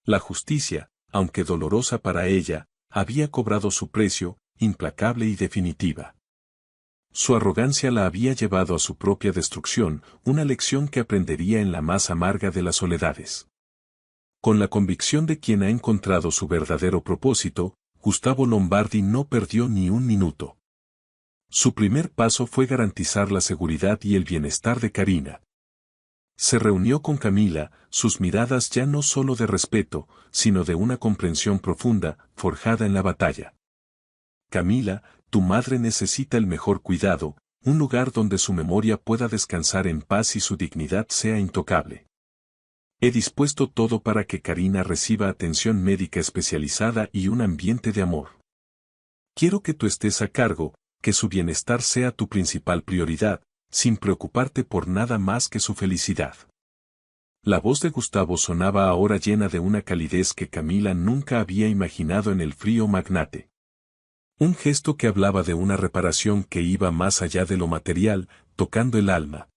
La justicia, aunque dolorosa para ella, había cobrado su precio, implacable y definitiva. Su arrogancia la había llevado a su propia destrucción, una lección que aprendería en la más amarga de las soledades. Con la convicción de quien ha encontrado su verdadero propósito, Gustavo Lombardi no perdió ni un minuto. Su primer paso fue garantizar la seguridad y el bienestar de Carina. Se reunió con Camila, sus miradas ya no solo de respeto, sino de una comprensión profunda, forjada en la batalla. Camila, tu madre necesita el mejor cuidado, un lugar donde su memoria pueda descansar en paz y su dignidad sea intocable. He dispuesto todo para que Carina reciba atención médica especializada y un ambiente de amor. Quiero que tú estés a cargo, que su bienestar sea tu principal prioridad, sin preocuparte por nada más que su felicidad. La voz de Gustavo sonaba ahora llena de una calidez que Camila nunca había imaginado en el frío magnate. Un gesto que hablaba de una reparación que iba más allá de lo material, tocando el alma.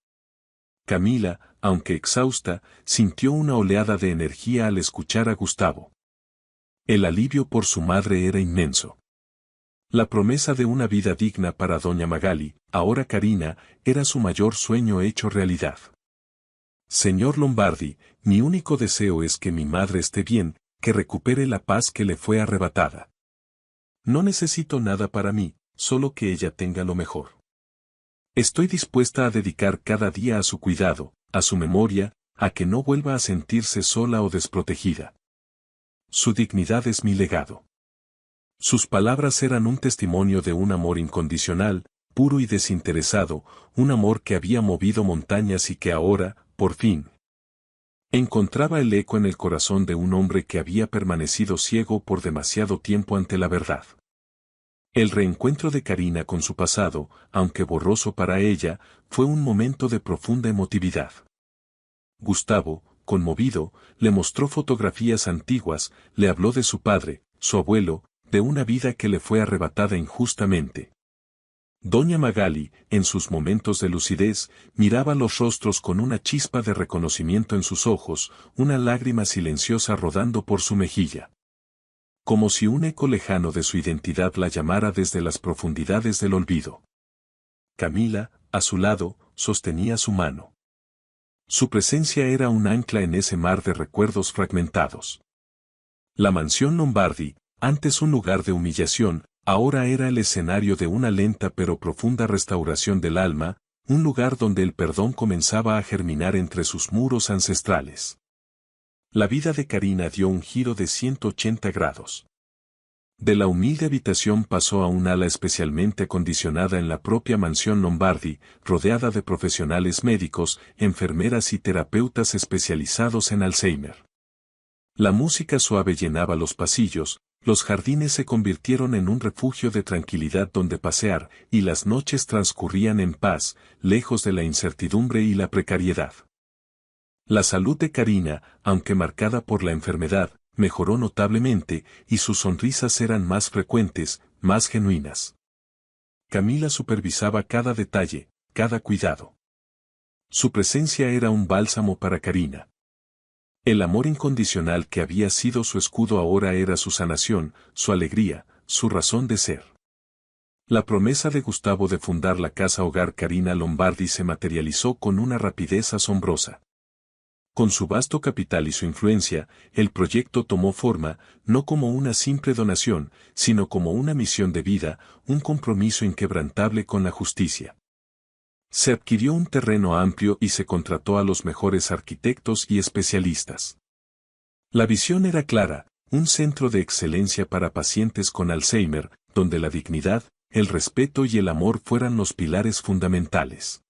Camila, aunque exhausta, sintió una oleada de energía al escuchar a Gustavo. El alivio por su madre era inmenso. La promesa de una vida digna para doña Magali, ahora Carina, era su mayor sueño hecho realidad. Señor Lombardi, mi único deseo es que mi madre esté bien, que recupere la paz que le fue arrebatada. No necesito nada para mí, solo que ella tenga lo mejor. Estoy dispuesta a dedicar cada día a su cuidado, a su memoria, a que no vuelva a sentirse sola o desprotegida. Su dignidad es mi legado. Sus palabras eran un testimonio de un amor incondicional, puro y desinteresado, un amor que había movido montañas y que ahora, por fin, encontraba el eco en el corazón de un hombre que había permanecido ciego por demasiado tiempo ante la verdad. El reencuentro de Karina con su pasado, aunque borroso para ella, fue un momento de profunda emotividad. Gustavo, conmovido, le mostró fotografías antiguas, le habló de su padre, su abuelo, de una vida que le fue arrebatada injustamente. Doña Magali, en sus momentos de lucidez, miraba los rostros con una chispa de reconocimiento en sus ojos, una lágrima silenciosa rodando por su mejilla. Como si un eco lejano de su identidad la llamara desde las profundidades del olvido. Camila, a su lado, sostenía su mano. Su presencia era un ancla en ese mar de recuerdos fragmentados. La mansión Lombardi, antes un lugar de humillación, ahora era el escenario de una lenta pero profunda restauración del alma, un lugar donde el perdón comenzaba a germinar entre sus muros ancestrales. La vida de Karina dio un giro de 180 grados. De la humilde habitación pasó a un ala especialmente acondicionada en la propia mansión Lombardi, rodeada de profesionales médicos, enfermeras y terapeutas especializados en Alzheimer. La música suave llenaba los pasillos, los jardines se convirtieron en un refugio de tranquilidad donde pasear, y las noches transcurrían en paz, lejos de la incertidumbre y la precariedad. La salud de Karina, aunque marcada por la enfermedad, mejoró notablemente, y sus sonrisas eran más frecuentes, más genuinas. Camila supervisaba cada detalle, cada cuidado. Su presencia era un bálsamo para Karina. El amor incondicional que había sido su escudo ahora era su sanación, su alegría, su razón de ser. La promesa de Gustavo de fundar la casa hogar Karina Lombardi se materializó con una rapidez asombrosa. Con su vasto capital y su influencia, el proyecto tomó forma, no como una simple donación, sino como una misión de vida, un compromiso inquebrantable con la justicia. Se adquirió un terreno amplio y se contrató a los mejores arquitectos y especialistas. La visión era clara, un centro de excelencia para pacientes con Alzheimer, donde la dignidad, el respeto y el amor fueran los pilares fundamentales.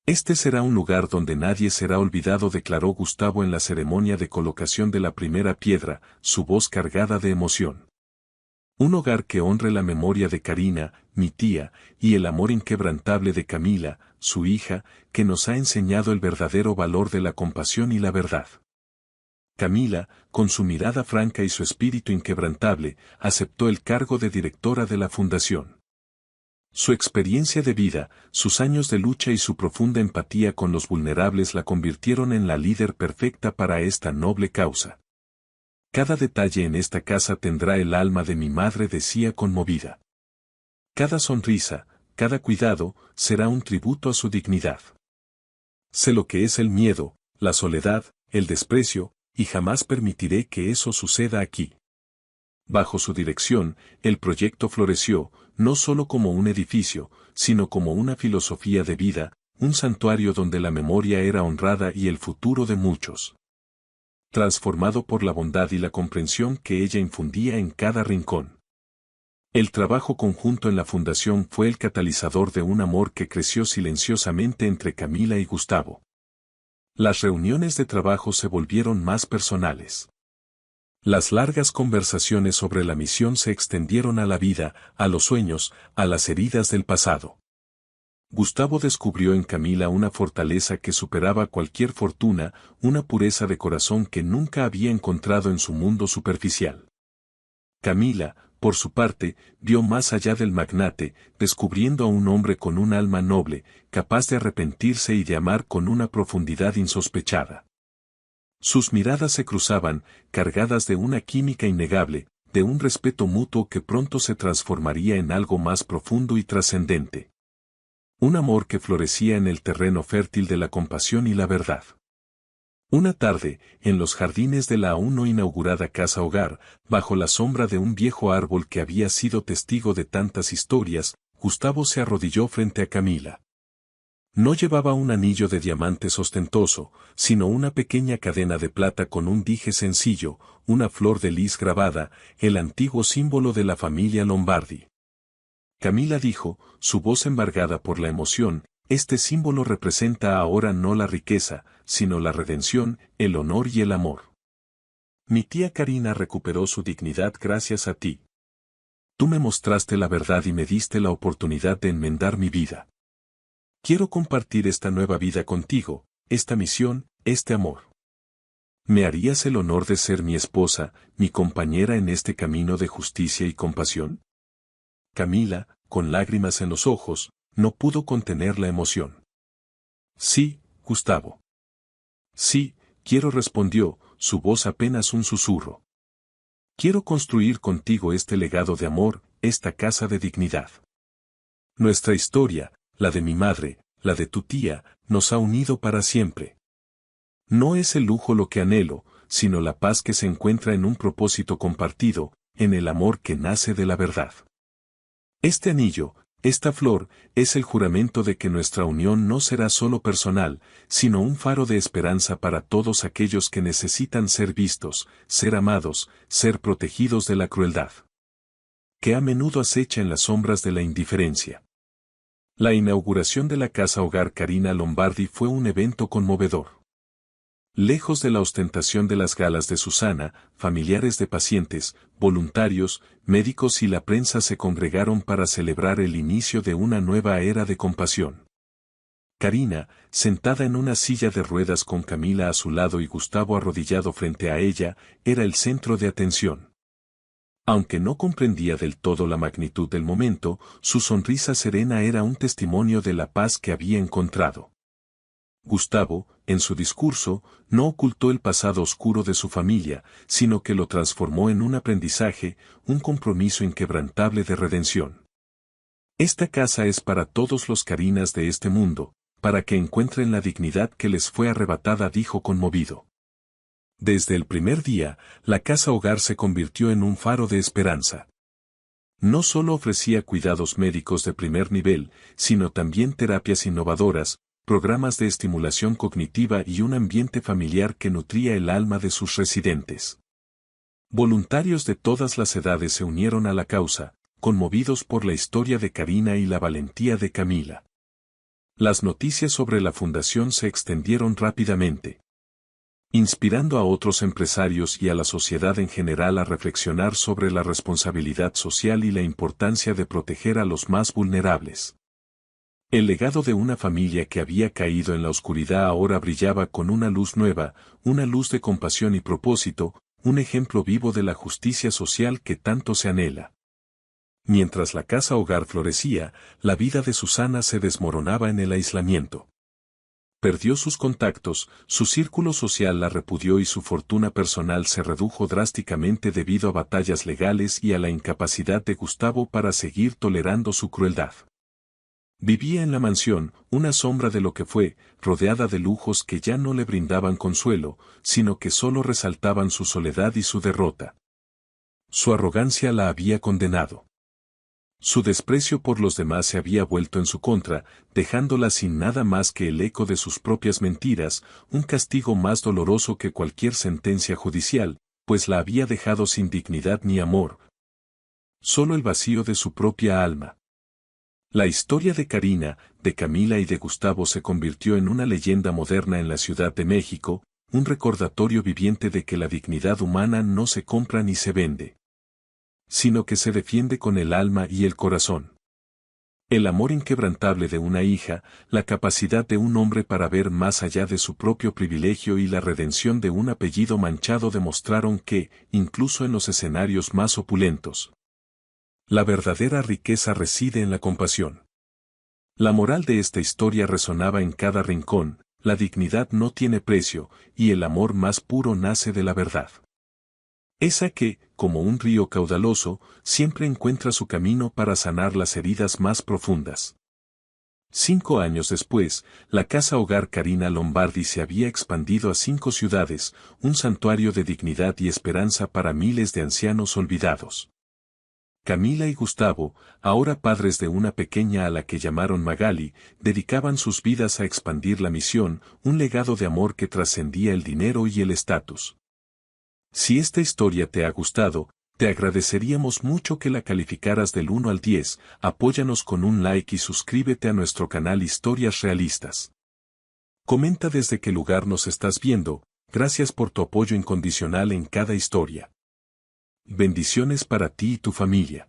Este será un lugar donde nadie será olvidado, declaró Gustavo en la ceremonia de colocación de la primera piedra, su voz cargada de emoción. Un hogar que honre la memoria de Karina, mi tía, y el amor inquebrantable de Camila, su hija, que nos ha enseñado el verdadero valor de la compasión y la verdad. Camila, con su mirada franca y su espíritu inquebrantable, aceptó el cargo de directora de la fundación. Su experiencia de vida, sus años de lucha y su profunda empatía con los vulnerables la convirtieron en la líder perfecta para esta noble causa. Cada detalle en esta casa tendrá el alma de mi madre, decía conmovida. Cada sonrisa, cada cuidado, será un tributo a su dignidad. Sé lo que es el miedo, la soledad, el desprecio, y jamás permitiré que eso suceda aquí. Bajo su dirección, el proyecto floreció, no solo como un edificio, sino como una filosofía de vida, un santuario donde la memoria era honrada y el futuro de muchos. Transformado por la bondad y la comprensión que ella infundía en cada rincón. El trabajo conjunto en la fundación fue el catalizador de un amor que creció silenciosamente entre Camila y Gustavo. Las reuniones de trabajo se volvieron más personales. Las largas conversaciones sobre la misión se extendieron a la vida, a los sueños, a las heridas del pasado. Gustavo descubrió en Camila una fortaleza que superaba cualquier fortuna, una pureza de corazón que nunca había encontrado en su mundo superficial. Camila, por su parte, vio más allá del magnate, descubriendo a un hombre con un alma noble, capaz de arrepentirse y de amar con una profundidad insospechada. Sus miradas se cruzaban, cargadas de una química innegable, de un respeto mutuo que pronto se transformaría en algo más profundo y trascendente. Un amor que florecía en el terreno fértil de la compasión y la verdad. Una tarde, en los jardines de la aún no inaugurada casa hogar, bajo la sombra de un viejo árbol que había sido testigo de tantas historias, Gustavo se arrodilló frente a Camila. No llevaba un anillo de diamantes ostentoso, sino una pequeña cadena de plata con un dije sencillo, una flor de lis grabada, el antiguo símbolo de la familia Lombardi. Camila dijo, su voz embargada por la emoción, este símbolo representa ahora no la riqueza, sino la redención, el honor y el amor. Mi tía Karina recuperó su dignidad gracias a ti. Tú me mostraste la verdad y me diste la oportunidad de enmendar mi vida. Quiero compartir esta nueva vida contigo, esta misión, este amor. ¿Me harías el honor de ser mi esposa, mi compañera en este camino de justicia y compasión? Camila, con lágrimas en los ojos, no pudo contener la emoción. Sí, Gustavo. Sí, quiero, respondió, su voz apenas un susurro. Quiero construir contigo este legado de amor, esta casa de dignidad. Nuestra historia, la de mi madre, la de tu tía, nos ha unido para siempre. No es el lujo lo que anhelo, sino la paz que se encuentra en un propósito compartido, en el amor que nace de la verdad. Este anillo, esta flor, es el juramento de que nuestra unión no será solo personal, sino un faro de esperanza para todos aquellos que necesitan ser vistos, ser amados, ser protegidos de la crueldad que a menudo acecha en las sombras de la indiferencia. La inauguración de la Casa Hogar Karina Lombardi fue un evento conmovedor. Lejos de la ostentación de las galas de Susana, familiares de pacientes, voluntarios, médicos y la prensa se congregaron para celebrar el inicio de una nueva era de compasión. Karina, sentada en una silla de ruedas con Camila a su lado y Gustavo arrodillado frente a ella, era el centro de atención. Aunque no comprendía del todo la magnitud del momento, su sonrisa serena era un testimonio de la paz que había encontrado. Gustavo, en su discurso, no ocultó el pasado oscuro de su familia, sino que lo transformó en un aprendizaje, un compromiso inquebrantable de redención. Esta casa es para todos los Karinas de este mundo, para que encuentren la dignidad que les fue arrebatada, dijo conmovido. Desde el primer día, la casa hogar se convirtió en un faro de esperanza. No solo ofrecía cuidados médicos de primer nivel, sino también terapias innovadoras, programas de estimulación cognitiva y un ambiente familiar que nutría el alma de sus residentes. Voluntarios de todas las edades se unieron a la causa, conmovidos por la historia de Karina y la valentía de Camila. Las noticias sobre la fundación se extendieron rápidamente, inspirando a otros empresarios y a la sociedad en general a reflexionar sobre la responsabilidad social y la importancia de proteger a los más vulnerables. El legado de una familia que había caído en la oscuridad ahora brillaba con una luz nueva, una luz de compasión y propósito, un ejemplo vivo de la justicia social que tanto se anhela. Mientras la casa hogar florecía, la vida de Susana se desmoronaba en el aislamiento. Perdió sus contactos, su círculo social la repudió y su fortuna personal se redujo drásticamente debido a batallas legales y a la incapacidad de Gustavo para seguir tolerando su crueldad. Vivía en la mansión, una sombra de lo que fue, rodeada de lujos que ya no le brindaban consuelo, sino que solo resaltaban su soledad y su derrota. Su arrogancia la había condenado. Su desprecio por los demás se había vuelto en su contra, dejándola sin nada más que el eco de sus propias mentiras, un castigo más doloroso que cualquier sentencia judicial, pues la había dejado sin dignidad ni amor. Solo el vacío de su propia alma. La historia de Karina, de Camila y de Gustavo se convirtió en una leyenda moderna en la Ciudad de México, un recordatorio viviente de que la dignidad humana no se compra ni se vende, sino que se defiende con el alma y el corazón. El amor inquebrantable de una hija, la capacidad de un hombre para ver más allá de su propio privilegio y la redención de un apellido manchado demostraron que, incluso en los escenarios más opulentos, la verdadera riqueza reside en la compasión. La moral de esta historia resonaba en cada rincón, la dignidad no tiene precio, y el amor más puro nace de la verdad. Esa que, como un río caudaloso, siempre encuentra su camino para sanar las heridas más profundas. 5 años después, la Casa Hogar Carina Lombardi se había expandido a 5 ciudades, un santuario de dignidad y esperanza para miles de ancianos olvidados. Camila y Gustavo, ahora padres de una pequeña a la que llamaron Magali, dedicaban sus vidas a expandir la misión, un legado de amor que trascendía el dinero y el estatus. Si esta historia te ha gustado, te agradeceríamos mucho que la calificaras del 1 al 10, apóyanos con un like y suscríbete a nuestro canal Historias Realistas. Comenta desde qué lugar nos estás viendo, gracias por tu apoyo incondicional en cada historia. Bendiciones para ti y tu familia.